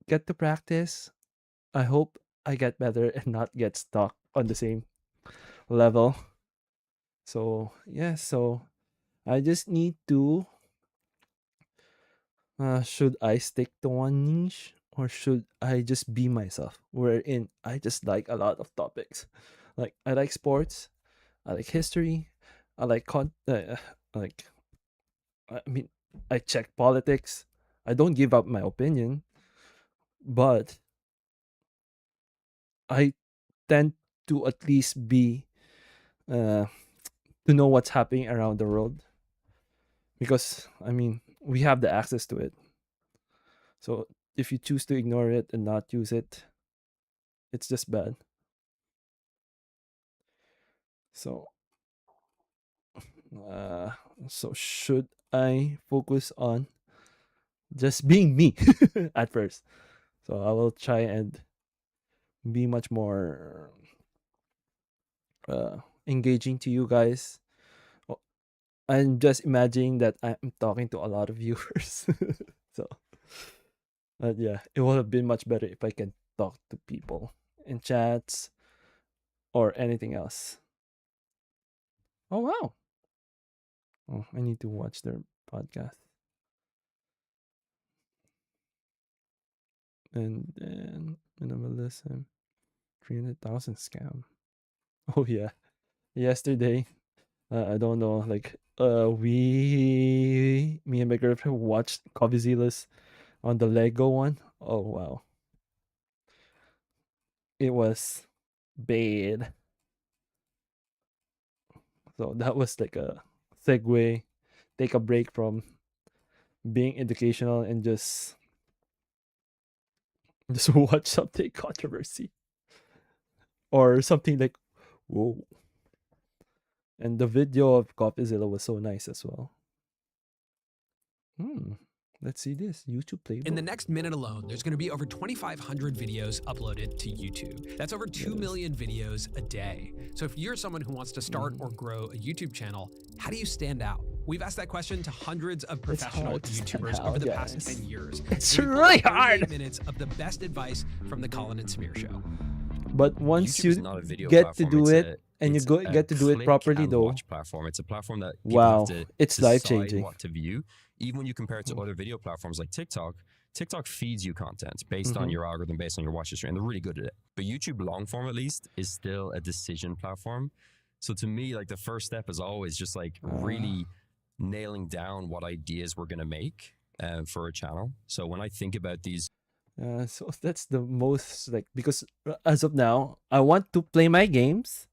get to practice, I hope I get better and not get stuck on the same level. So yeah, so I just need to should I stick to one niche, or should I just be myself, wherein I just like a lot of topics. Like I like sports, I like history, I like like I mean, I check politics. I don't give up my opinion, but I tend to at least be to know what's happening around the world, because I mean, we have the access to it. So if you choose to ignore it and not use it, it's just bad. So so should I focus on just being me at first? So I will try and be much more engaging to you guys. I'm just imagining that I'm talking to a lot of viewers. So yeah, it would have been much better if I can talk to people in chats or anything else. Oh wow. Oh, I need to watch their podcast. And then I'm gonna listen. 300,000 scam. Oh yeah. Yesterday, I don't know, like me and my girlfriend watched Covizilla's on the Lego one. Oh wow. It was bad. So that was like a segue. Take a break from being educational and just watch something controversy or something like whoa. And the video of Coffeezilla was so nice as well. Let's see this YouTube playbook. In the next minute alone, there's going to be over 2,500 videos uploaded to YouTube. That's over 2 million videos a day. So if you're someone who wants to start or grow a YouTube channel, how do you stand out? We've asked that question to hundreds of professional YouTubers over the past 10 years. It's really hard. Minutes of the best advice from the Colin and Samir Show. But once you get to do it, and you get to do it properly, though. Platform. It's a platform that wow, it's life-changing. What to view, even when you compare it to other video platforms like TikTok. TikTok feeds you content based on your algorithm, based on your watch history, and they're really good at it. But YouTube long form, at least, is still a decision platform. So to me, like the first step is always just like really nailing down what ideas we're gonna make for a channel. So when I think about these. So that's the most, like, because as of now, I want to play my games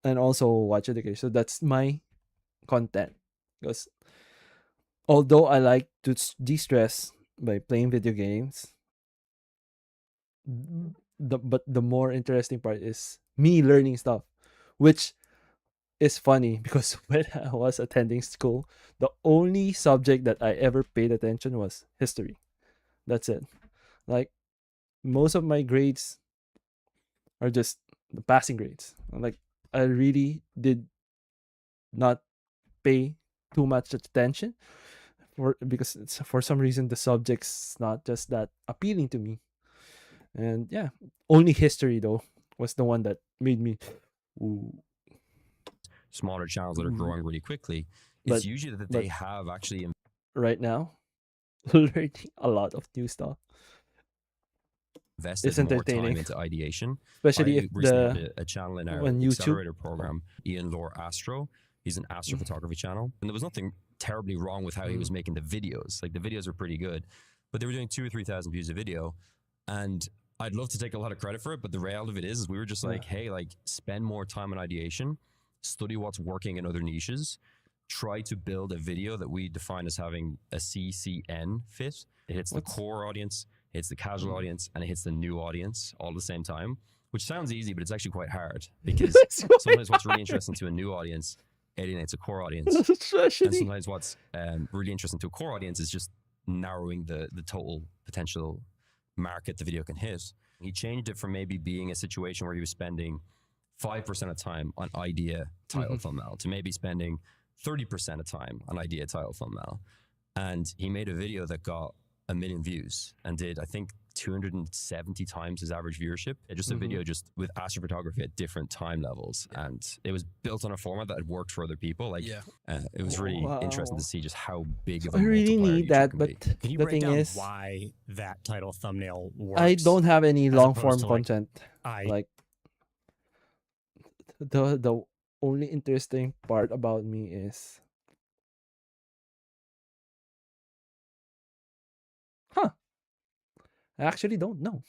and also watch education. So that's my content. Because although I like to de-stress by playing video games, but the more interesting part is me learning stuff, which is funny because when I was attending school, the only subject that I ever paid attention was history. That's it. Like most of my grades are just the passing grades. Like I really did not pay too much attention because it's, for some reason the subject's not just that appealing to me. And yeah, only history though was the one that made me smaller channels that are growing really quickly. It's usually that they have actually right now learning a lot of new stuff. Invested It's more time entertaining, into ideation. especially I if recently the had a channel in our on YouTube. accelerator program, Ian Lore Astro. He's an astrophotography channel, and there was nothing terribly wrong with how he was making the videos. Like the videos were pretty good, but they were doing 2,000 or 3,000 views a video, and I'd love to take a lot of credit for it, but the reality of it is we were just like, hey, like spend more time on ideation, study what's working in other niches, try to build a video that we define as having a CCN fit. It hits the core audience, hits the casual audience, and it hits the new audience all at the same time, which sounds easy, but it's actually quite hard because sometimes what's really interesting to a new audience alienates a core audience. And sometimes what's really interesting to a core audience is just narrowing the total potential market the video can hit. He changed it from maybe being a situation where he was spending 5% of time on idea, title, thumbnail to maybe spending 30% of time on idea, title, thumbnail. And he made a video that got 1 million views and did, I think, 270 times his average viewership. Just a video just with astrophotography at different time levels. And it was built on a format that had worked for other people. Like, it was really interesting to see just how big of a I really need that, but can you the break thing down is, why that title thumbnail works? I don't have any long form opposed to, like, content. Like the only interesting part about me is, I actually don't know.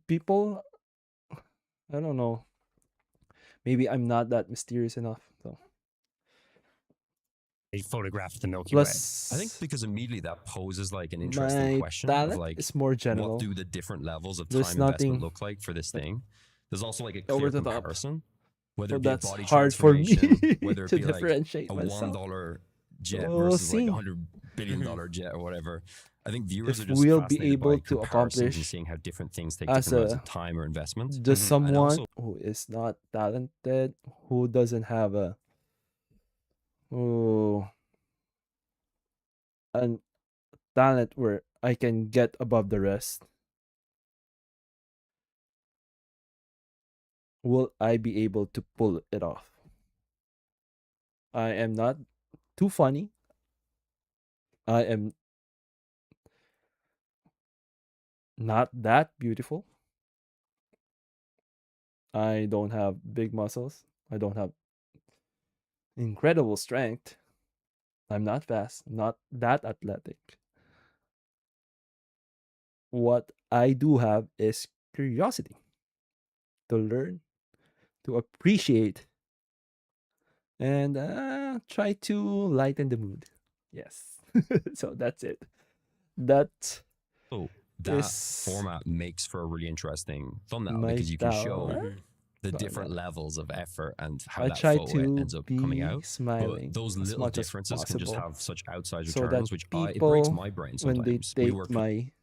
People, I don't know. Maybe I'm not that mysterious enough. So a photograph of the Milky plus, I think because immediately that poses like an interesting my question of talent like, is more general. what do the different levels of There's time investment nothing look like for this thing? There's also like a over clear the top. comparison, whether So it be a that's body hard for me transformation, whether it to be like differentiate a myself. $1 jet We'll versus like see $100 billion jet or whatever. I think viewers if are just we'll be fascinated able by to comparisons and accomplish seeing how different things take as different amounts a of time or investment. just And someone also, who is not talented, who doesn't have a an talent where I can get above the rest. Will I be able to pull it off? I am not too funny. I am not that beautiful. I don't have big muscles. I don't have incredible strength. I'm not fast. I'm not that athletic. What I do have is curiosity to learn, to appreciate, and try to lighten the mood. Yes. So that's it. That that format makes for a really interesting thumbnail because you can show the different levels of effort and how that photo ends up coming out. But those little differences can just have such outsized returns, which it breaks my brain sometimes. When they take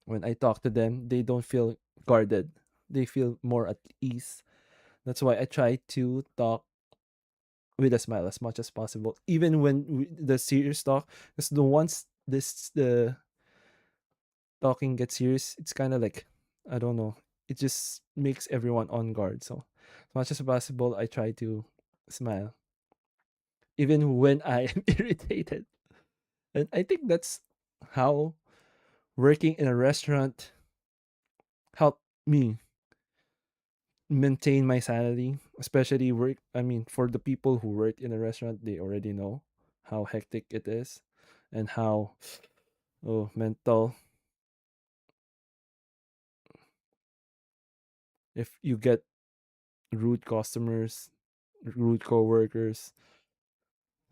when I talk to them, they don't feel guarded. They feel more at ease. That's why I try to talk with a smile as much as possible, even when the serious talk. Because the talking gets serious, it's kind of like, I don't know. It just makes everyone on guard. So as much as possible, I try to smile, even when I am irritated. And I think that's how working in a restaurant helped me maintain my sanity, especially for the people who work in a restaurant, they already know how hectic it is and how mental. If you get rude customers, rude coworkers.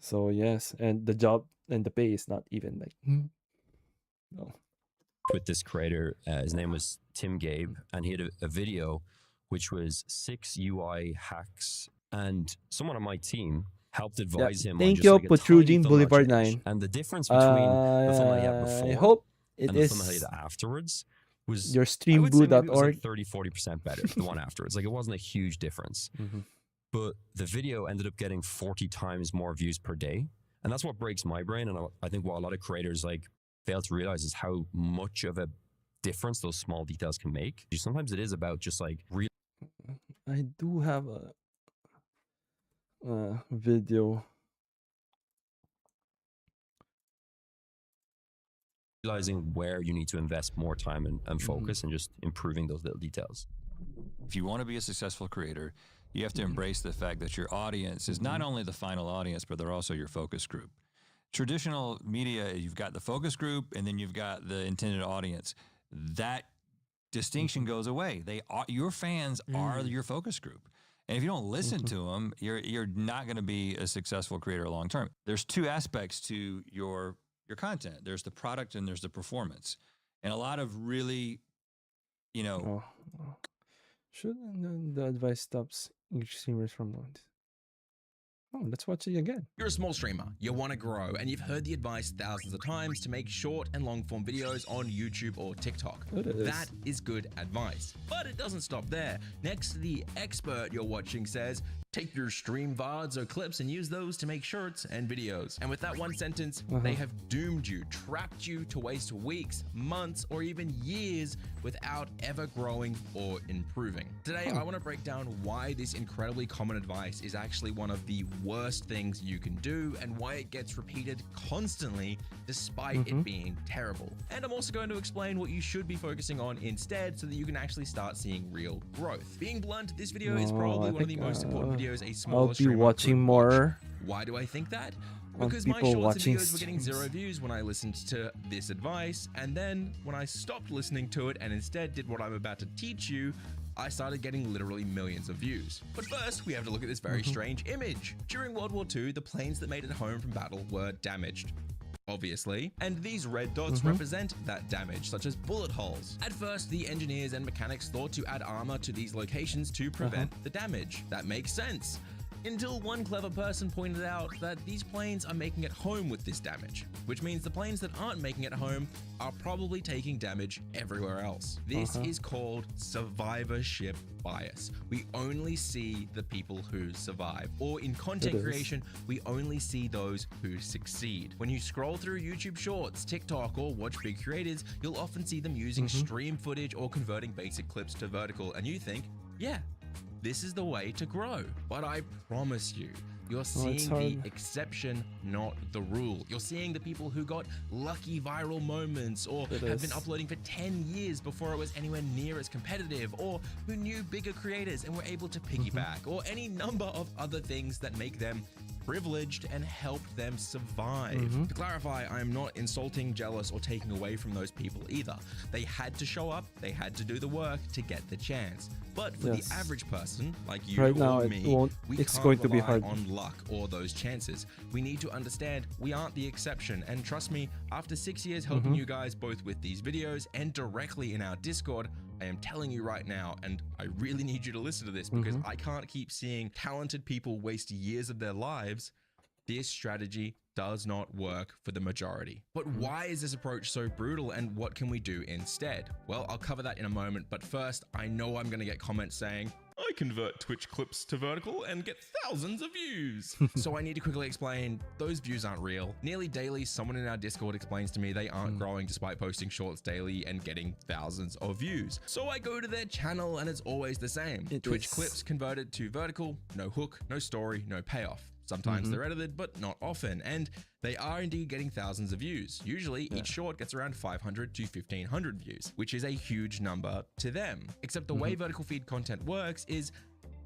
So yes, and the job and the pay is not even like no. With this creator, his name was Tim Gabe, and he had a video which was 6 UI hacks, and someone on my team helped advise him. Thank on you, just like Protruding Boulevard 9. And the difference between the thumbnail he had before I hope it and the is thumbnail he had afterwards was your I would say maybe it was like streamboo.org. 30-40% better, the one afterwards. Like it wasn't a huge difference. But the video ended up getting 40 times more views per day. And that's what breaks my brain. And I think what a lot of creators like fail to realize is how much of a difference those small details can make. Sometimes it is about just like I do have a video realizing where you need to invest more time and focus and just improving those little details. If you want to be a successful creator, you have to embrace the fact that your audience is not only the final audience, but they're also your focus group. Traditional media, you've got the focus group and then you've got the intended audience. That distinction goes away. Your fans are your focus group. And if you don't listen to them, you're not going to be a successful creator long term. There's two aspects to your content. There's the product and there's the performance. And a lot of really, Shouldn't the advice stops English streamers from doing this? Oh, let's watch it again. You're a small streamer, you want to grow, and you've heard the advice thousands of times to make short and long form videos on YouTube or TikTok. That is good advice. But it doesn't stop there. Next, the expert you're watching says, take your stream VODs or clips and use those to make shorts and videos. And with that one sentence, they have doomed you, trapped you to waste weeks, months, or even years without ever growing or improving. Today, I want to break down why this incredibly common advice is actually one of the worst things you can do and why it gets repeated constantly despite it being terrible. And I'm also going to explain what you should be focusing on instead so that you can actually start seeing real growth. Being blunt, this video is probably one of the most important videos a smaller I'll be watching more. Why do I think that? Because my people shorts watching videos were getting streams. 0 views when I listened to this advice, and then when I stopped listening to it and instead did what I'm about to teach you, I started getting literally millions of views. But first, we have to look at this very strange image. During World War II, the planes that made it home from battle were damaged, obviously, and these red dots represent that damage, such as bullet holes. At first, the engineers and mechanics thought to add armor to these locations to prevent the damage. That makes sense. Until one clever person pointed out that these planes are making it home with this damage, which means the planes that aren't making it home are probably taking damage everywhere else. This is called survivorship bias. We only see the people who survive, or in content creation, we only see those who succeed. When you scroll through YouTube Shorts, TikTok, or watch big creators, you'll often see them using stream footage or converting basic clips to vertical, and you think, yeah, this is the way to grow. But I promise you, you're seeing the exception, not the rule. You're seeing the people who got lucky viral moments, or have been uploading for 10 years before it was anywhere near as competitive, or who knew bigger creators and were able to piggyback, or any number of other things that make them privileged and helped them survive. To clarify, I am not insulting, jealous, or taking away from those people either. They had to show up, they had to do the work to get the chance. But for the average person, like you or me, we can't rely on luck or those chances. We need to understand we aren't the exception. And trust me, after 6 years helping you guys both with these videos and directly in our Discord, I am telling you right now, and I really need you to listen to this because I can't keep seeing talented people waste years of their lives. This strategy does not work for the majority. But why is this approach so brutal, and what can we do instead? Well, I'll cover that in a moment, but first, I know I'm gonna get comments saying, I convert Twitch clips to vertical and get thousands of views. So I need to quickly explain, those views aren't real. Nearly daily, someone in our Discord explains to me they aren't growing despite posting shorts daily and getting thousands of views. So I go to their channel and it's always the same. Twitch clips converted to vertical, no hook, no story, no payoff. Sometimes they're edited, but not often, and they are indeed getting thousands of views. Usually, each short gets around 500 to 1,500 views, which is a huge number to them. Except the way vertical feed content works is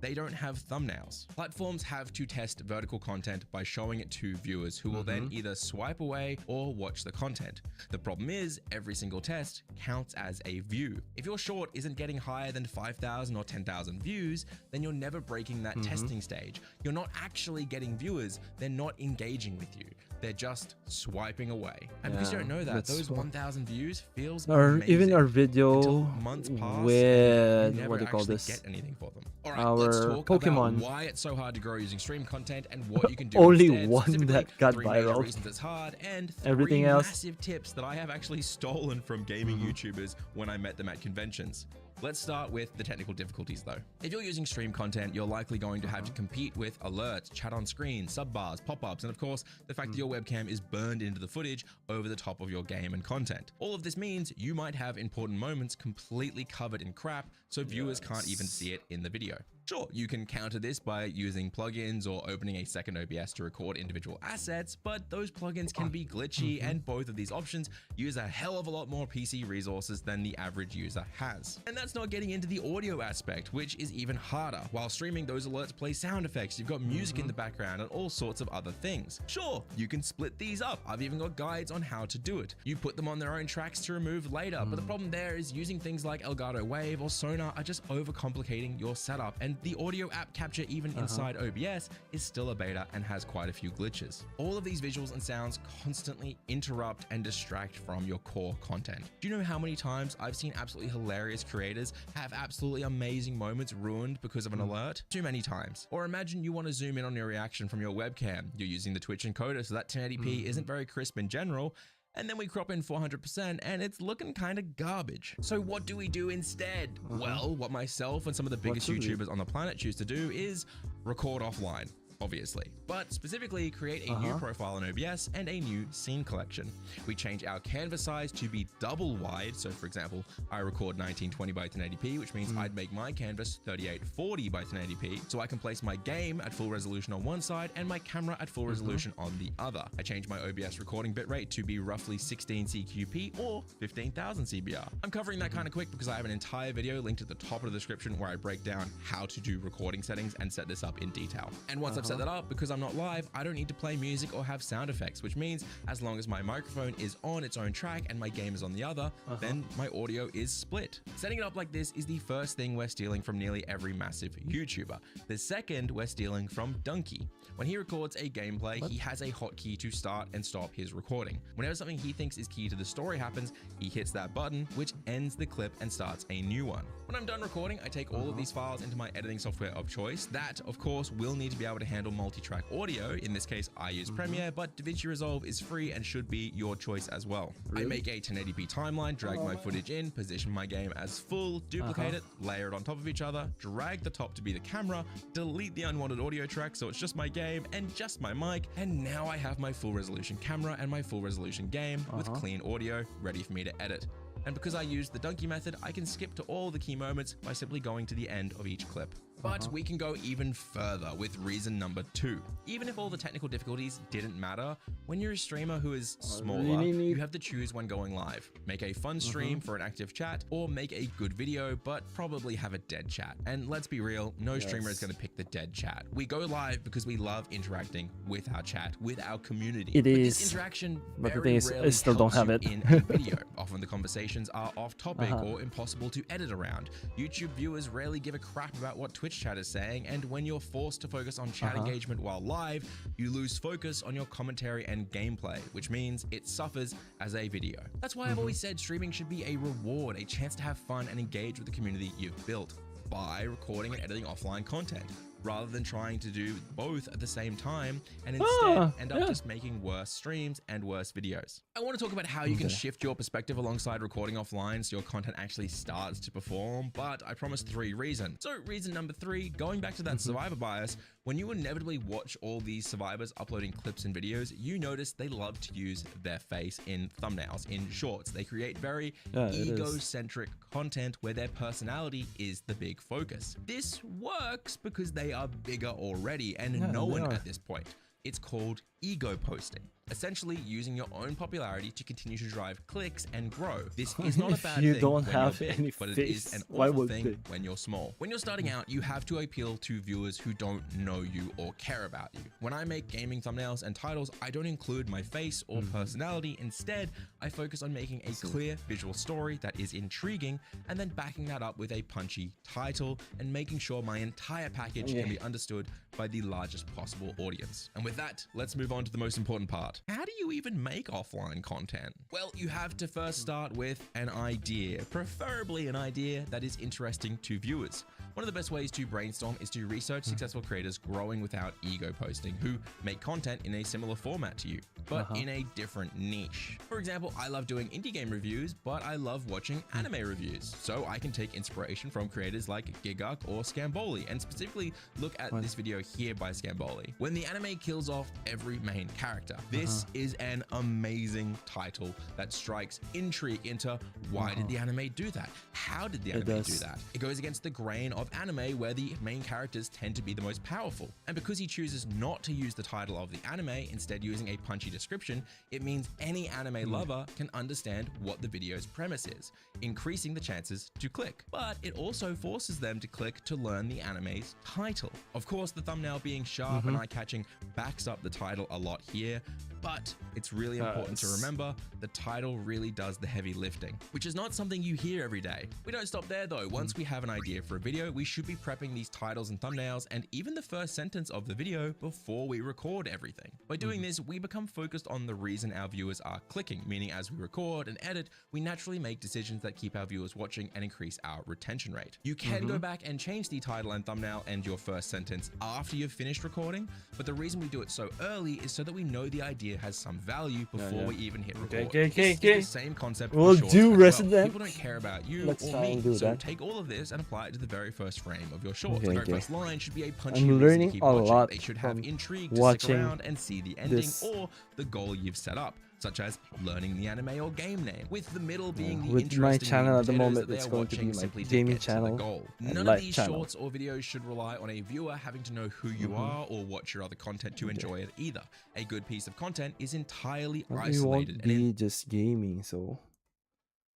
they don't have thumbnails. Platforms have to test vertical content by showing it to viewers who will then either swipe away or watch the content. The problem is every single test counts as a view. If your short isn't getting higher than 5,000 or 10,000 views, then you're never breaking that testing stage. You're not actually getting viewers. They're not engaging with you. They're just swiping away. And because you don't know that, those 1,000 views feels amazing. Even our video months pass, with what do you call this? Get anything for them. All right, Our let's talk Pokemon. about why it's so hard to grow using stream content and what you can do Only instead. one Specifically, that got 3 major viral. reasons it's hard, and 3 Everything else. massive tips that I have actually stolen from gaming YouTubers when I met them at conventions. Let's start with the technical difficulties though. If you're using stream content, you're likely going to have to compete with alerts, chat on screen, sub bars, pop-ups, and of course, the fact that your webcam is burned into the footage over the top of your game and content. All of this means you might have important moments completely covered in crap, so viewers can't even see it in the video. Sure, you can counter this by using plugins or opening a second OBS to record individual assets, but those plugins can be glitchy, and both of these options use a hell of a lot more PC resources than the average user has. And that's not getting into the audio aspect, which is even harder. While streaming, those alerts play sound effects, you've got music in the background, and all sorts of other things. Sure, you can split these up. I've even got guides on how to do it. You put them on their own tracks to remove later, but the problem there is using things like Elgato Wave or Sonar are just overcomplicating your setup, and the audio app capture even inside OBS is still a beta and has quite a few glitches. All of these visuals and sounds constantly interrupt and distract from your core content. Do you know how many times I've seen absolutely hilarious creators have absolutely amazing moments ruined because of an alert? Too many times. Or imagine you want to zoom in on your reaction from your webcam. You're using the Twitch encoder, so that 1080p isn't very crisp in general, and then we crop in 400% and it's looking kind of garbage. So what do we do instead? Well, what myself and some of the biggest YouTubers on the planet choose to do is record offline, obviously, but specifically create a new profile in OBS and a new scene collection. We change our canvas size to be double wide. So for example, I record 1920 by 1080p, which means I'd make my canvas 3840 by 1080p, so I can place my game at full resolution on one side and my camera at full resolution on the other. I change my OBS recording bitrate to be roughly 16 CQP or 15,000 CBR. I'm covering that kind of quick because I have an entire video linked at the top of the description where I break down how to do recording settings and set this up in detail. And once I've set that up, because I'm not live, I don't need to play music or have sound effects, which means as long as my microphone is on its own track and my game is on the other, then my audio is split. Setting it up like this is the first thing we're stealing from nearly every massive YouTuber. The second we're stealing from Donkey. When he records a gameplay, he has a hotkey to start and stop his recording. Whenever something he thinks is key to the story happens, he hits that button, which ends the clip and starts a new one. When I'm done recording, I take all of these files into my editing software of choice. That, of course, will need to be able to handle multi-track audio. In this case, I use Premiere, but DaVinci Resolve is free and should be your choice as well. I make a 1080p timeline, drag my footage in, position my game as full, duplicate it, layer it on top of each other, drag the top to be the camera, delete the unwanted audio track so it's just my game and just my mic, and now I have my full resolution camera and my full resolution game with clean audio ready for me to edit. And because I used the Donkey method, I can skip to all the key moments by simply going to the end of each clip. But we can go even further with reason number 2. Even if all the technical difficulties didn't matter, when you're a streamer who is smaller, you have to choose when going live. Make a fun stream for an active chat, or make a good video, but probably have a dead chat. And let's be real, no streamer is going to pick the dead chat. We go live because we love interacting with our chat, with our community. It is. This interaction But the very thing is, rarely I still don't helps have you it. in a video. Often the conversations are off topic or impossible to edit around. YouTube viewers rarely give a crap about what Twitch chat is saying, and when you're forced to focus on chat engagement while live, you lose focus on your commentary and gameplay, which means it suffers as a video. That's why I've always said streaming should be a reward, a chance to have fun and engage with the community you've built by recording and editing offline content, rather than trying to do both at the same time and instead end up just making worse streams and worse videos. I want to talk about how you can shift your perspective alongside recording offline so your content actually starts to perform, but I promised 3 reasons. So reason number 3, going back to that survivor bias, when you inevitably watch all these survivors uploading clips and videos, you notice they love to use their face in thumbnails, in shorts. They create very egocentric content where their personality is the big focus. This works because they are bigger already and no one at this point. It's called ego posting. Essentially using your own popularity to continue to drive clicks and grow. This is not a bad thing don't when have you're big, any but it face. is an Why awful would thing they? when you're small. When you're starting out, you have to appeal to viewers who don't know you or care about you. When I make gaming thumbnails and titles, I don't include my face or personality. Instead, I focus on making a clear visual story that is intriguing and then backing that up with a punchy title and making sure my entire package can be understood by the largest possible audience. And with that, let's move on to the most important part. How do you even make offline content? Well, you have to first start with an idea, preferably an idea that is interesting to viewers. One of the best ways to brainstorm is to research successful creators growing without ego posting who make content in a similar format to you, but in a different niche. For example, I love doing indie game reviews, but I love watching anime reviews. So I can take inspiration from creators like Gigark or Scamboli and specifically look at this video here by Scamboli. When the anime kills off every main character. This is an amazing title that strikes intrigue into why did the anime do that? How did the anime do that? It goes against the grain of anime where the main characters tend to be the most powerful. And because he chooses not to use the title of the anime, instead using a punchy description, it means any anime lover can understand what the video's premise is, increasing the chances to click. But it also forces them to click to learn the anime's title. Of course, the thumbnail being sharp and eye-catching backs up the title a lot here, but it's really important to remember the title really does the heavy lifting, which is not something you hear every day. We don't stop there though. Once we have an idea for a video, we should be prepping these titles and thumbnails and even the first sentence of the video before we record everything. By doing this, we become focused on the reason our viewers are clicking, meaning as we record and edit, we naturally make decisions that keep our viewers watching and increase our retention rate. You can go back and change the title and thumbnail and your first sentence after you've finished recording, but the reason we do it so early is so that we know the idea has some value before we even hit record. This is the same concept for shorts as well. People don't care about you or me, so take all of this and apply it to the very first frame of your short. The very first line should be a punchy reason to keep watching. They should have intrigue to stick around and see the ending or the goal you've set up, such as learning the anime or game name, with the middle being the with my channel at the moment. It's going to be my gaming channel. None of these shorts or videos should rely on a viewer having to know who you are or watch your other content to enjoy it either. A good piece of content is entirely isolated and be just gaming, so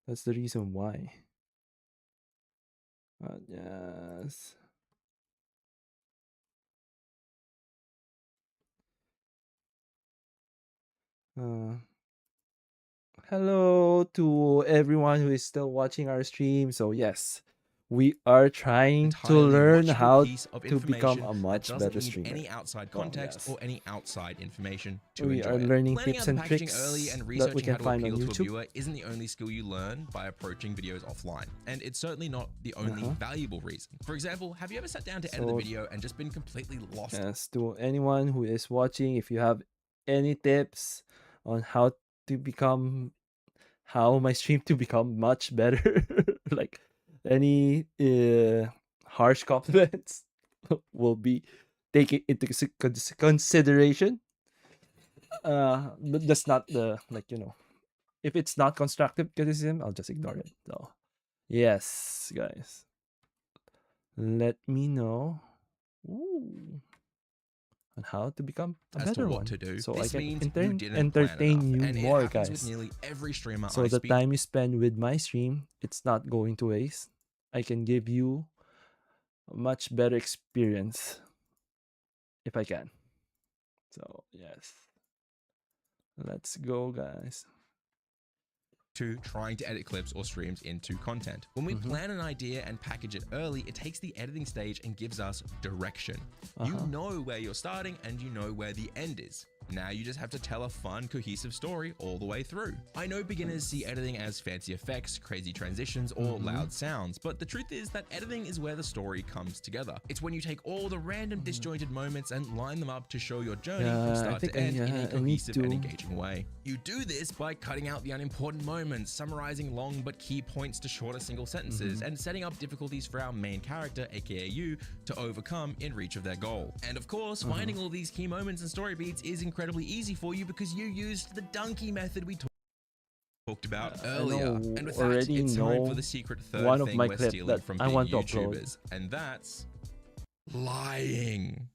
that's the reason why. Yes. Hello to everyone who is still watching our stream. So yes, we are trying to learn how to become a much better streamer. Any outside context or any outside information to we enjoy are it. learning Planning tips out the and packaging tricks early and that we researching can how to find on appeal to a YouTube. viewer isn't the only skill you learn by approaching videos offline, and it's certainly not the only valuable reason. For example, have you ever sat down to edit a video and just been completely lost? Yes, to anyone who is watching, if you have any tips on how my stream to become much better, like any harsh compliments will be taken into consideration. But that's not the, like, you know, if it's not constructive criticism, I'll just ignore it. So yes, guys, let me know on how to become a better one, so I can entertain you more, guys. Nearly every streamer so the time you spend with my stream, it's not going to waste. I can give you a much better experience if I can. So yes, let's go, guys. To trying to edit clips or streams into content. When we plan an idea and package it early, it takes the editing stage and gives us direction. You know where you're starting and you know where the end is. Now you just have to tell a fun, cohesive story all the way through. I know beginners see editing as fancy effects, crazy transitions, or loud sounds, but the truth is that editing is where the story comes together. It's when you take all the random disjointed moments and line them up to show your journey from start to end in a cohesive and engaging way. You do this by cutting out the unimportant moments, summarizing long but key points to shorter single sentences, and setting up difficulties for our main character, aka you, to overcome in reach of their goal. And of course, finding all these key moments and story beats is incredibly easy for you because you used the donkey method we talked about earlier. And with that, it's time for the secret third thing we're stealing from big YouTubers, and that's lying.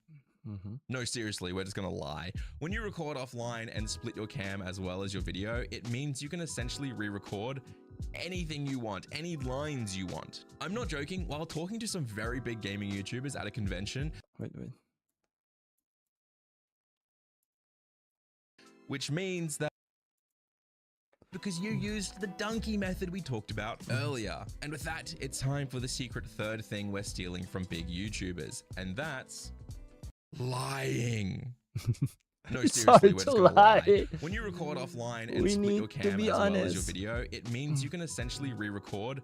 No, seriously, we're just gonna lie. When you record offline and split your cam as well as your video, it means you can essentially re-record anything you want, any lines you want. I'm not joking. While talking to some very big gaming YouTubers at a convention, which means that because you used the donkey method we talked about earlier. And with that, it's time for the secret third thing we're stealing from big YouTubers, and that's lying. No, It's seriously, hard we're to just gonna lie. lie. When you record offline and We split your need to camera be as well as your honest. video, it means you can essentially re-record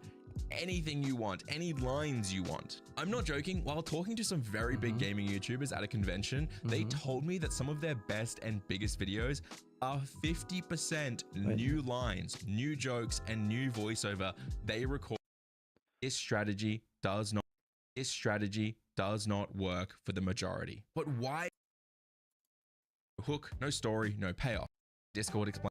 anything you want, any lines you want. I'm not joking, while talking to some very big gaming YouTubers at a convention, they told me that some of their best and biggest videos are 50% new lines, new jokes, and new voiceover they record. This strategy does not work for the majority. But why? Hook, no story, no payoff. Discord explains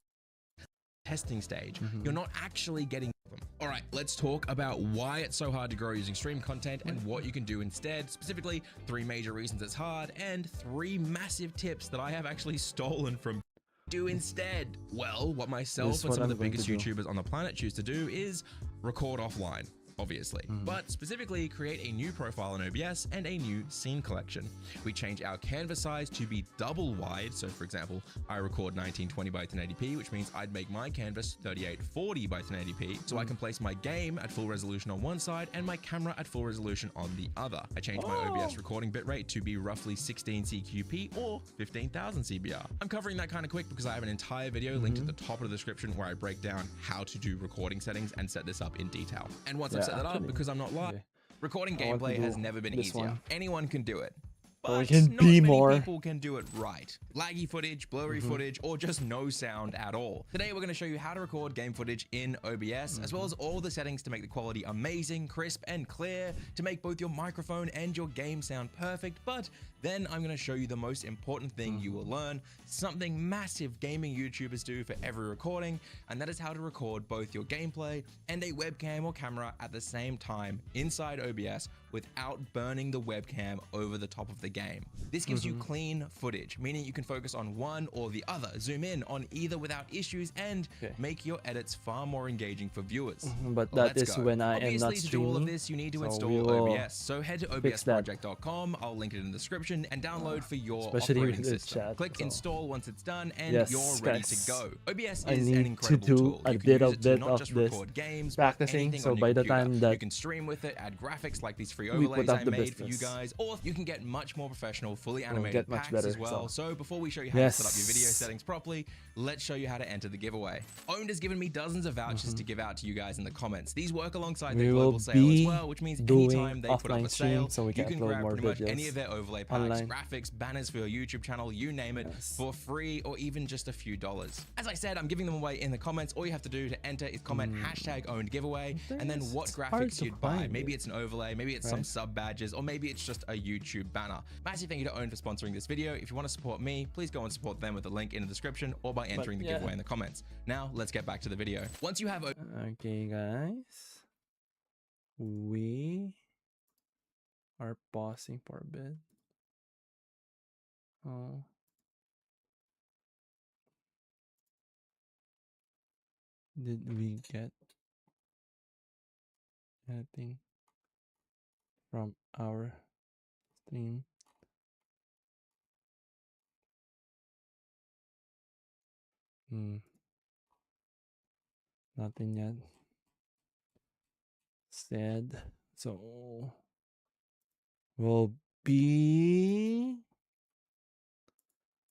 testing stage. You're not actually getting them. All right, let's talk about why it's so hard to grow using stream content and what you can do instead. Specifically, 3 major reasons it's hard and 3 massive tips that I have actually stolen from do instead. Well, what myself and some of the biggest YouTubers on the planet choose to do is record offline. Obviously, but specifically create a new profile in OBS and a new scene collection. We change our canvas size to be double wide. So for example, I record 1920 by 1080p, which means I'd make my canvas 3840 by 1080p. So I can place my game at full resolution on one side and my camera at full resolution on the other. I change my OBS recording bitrate to be roughly 16 CQP or 15,000 CBR. I'm covering that kind of quick because I have an entire video linked at the top of the description where I break down how to do recording settings and set this up in detail. And once I've set that up, because I'm not live, recording gameplay has never been easier. Anyone can do it. But not many people can do it right. Laggy footage, blurry footage, or just no sound at all. Today, we're going to show you how to record game footage in OBS, as well as all the settings to make the quality amazing, crisp, and clear, to make both your microphone and your game sound perfect. But then I'm going to show you the most important thing you will learn, something massive gaming YouTubers do for every recording, and that is how to record both your gameplay and a webcam or camera at the same time inside OBS without burning the webcam over the top of the game. This gives you clean footage, meaning you can focus on one or the other, zoom in on either without issues, and make your edits far more engaging for viewers. But that is when I am not streaming. To do all of this, you need to install OBS. So head to obsproject.com, I'll link it in the description, and download for your operating system. Click install once it's done, and you're ready to go. OBS is an incredible tool. You can use it to not just record games, practicing, so by the time that you can stream with it, add graphics like these free overlays I made for you guys, or you can get much more professional, fully animated packs as well. So before we show you how to set up your video settings properly, let's show you how to enter the giveaway. Owned has given me dozens of vouchers to give out to you guys in the comments. These work alongside their global sale as well, which means anytime they put up a sale, you can grab pretty much any of their overlay packs, graphics, banners for your YouTube channel, you name it, for free or even just a few dollars. As I said, I'm giving them away in the comments. All you have to do to enter is comment #ownedgiveaway and then what graphics you'd buy. Maybe it's an overlay, maybe it's some sub badges, or maybe it's just a YouTube banner. Massive thank you to Own for sponsoring this video. If you want to support me, please go and support them with the link in the description or by entering the giveaway in the comments. Now, let's get back to the video. Once you have... Okay, guys. We are pausing for a bit. Oh. Did we get anything from our stream? Nothing yet said. So we'll be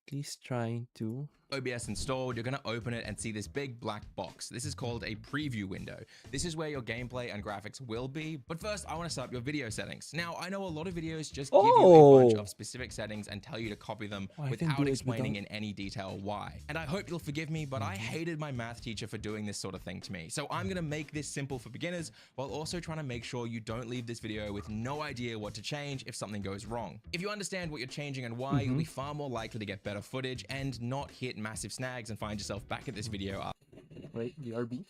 please trying to OBS installed, you're going to open it and see this big black box. This is called a preview window. This is where your gameplay and graphics will be. But first, I want to set up your video settings. Now, I know a lot of videos just give you a bunch of specific settings and tell you to copy them without explaining in any detail why. And I hope you'll forgive me, but I hated my math teacher for doing this sort of thing to me. So I'm going to make this simple for beginners while also trying to make sure you don't leave this video with no idea what to change if something goes wrong. If you understand what you're changing and why, you'll be far more likely to get better footage and not hit massive snags and find yourself back at this video up. Wait, BRB.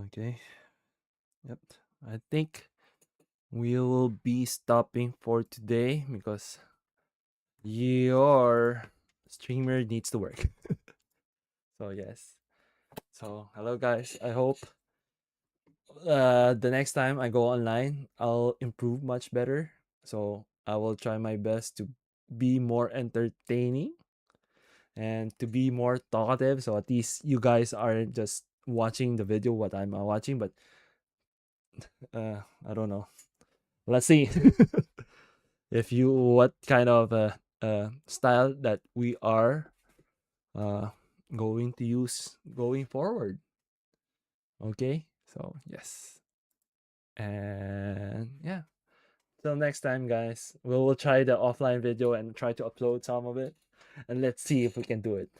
Okay. Yep. I think we will be stopping for today because your streamer needs to work. So yes. So hello guys. I hope the next time I go online, I'll improve much better. So I will try my best to be more entertaining and to be more talkative. So at least you guys aren't just watching the video what I'm watching, but I don't know. Let's see if you what kind of style that we are going to use going forward. Okay, so yes, and yeah. Till next time, guys. We will try the offline video and try to upload some of it, and let's see if we can do it.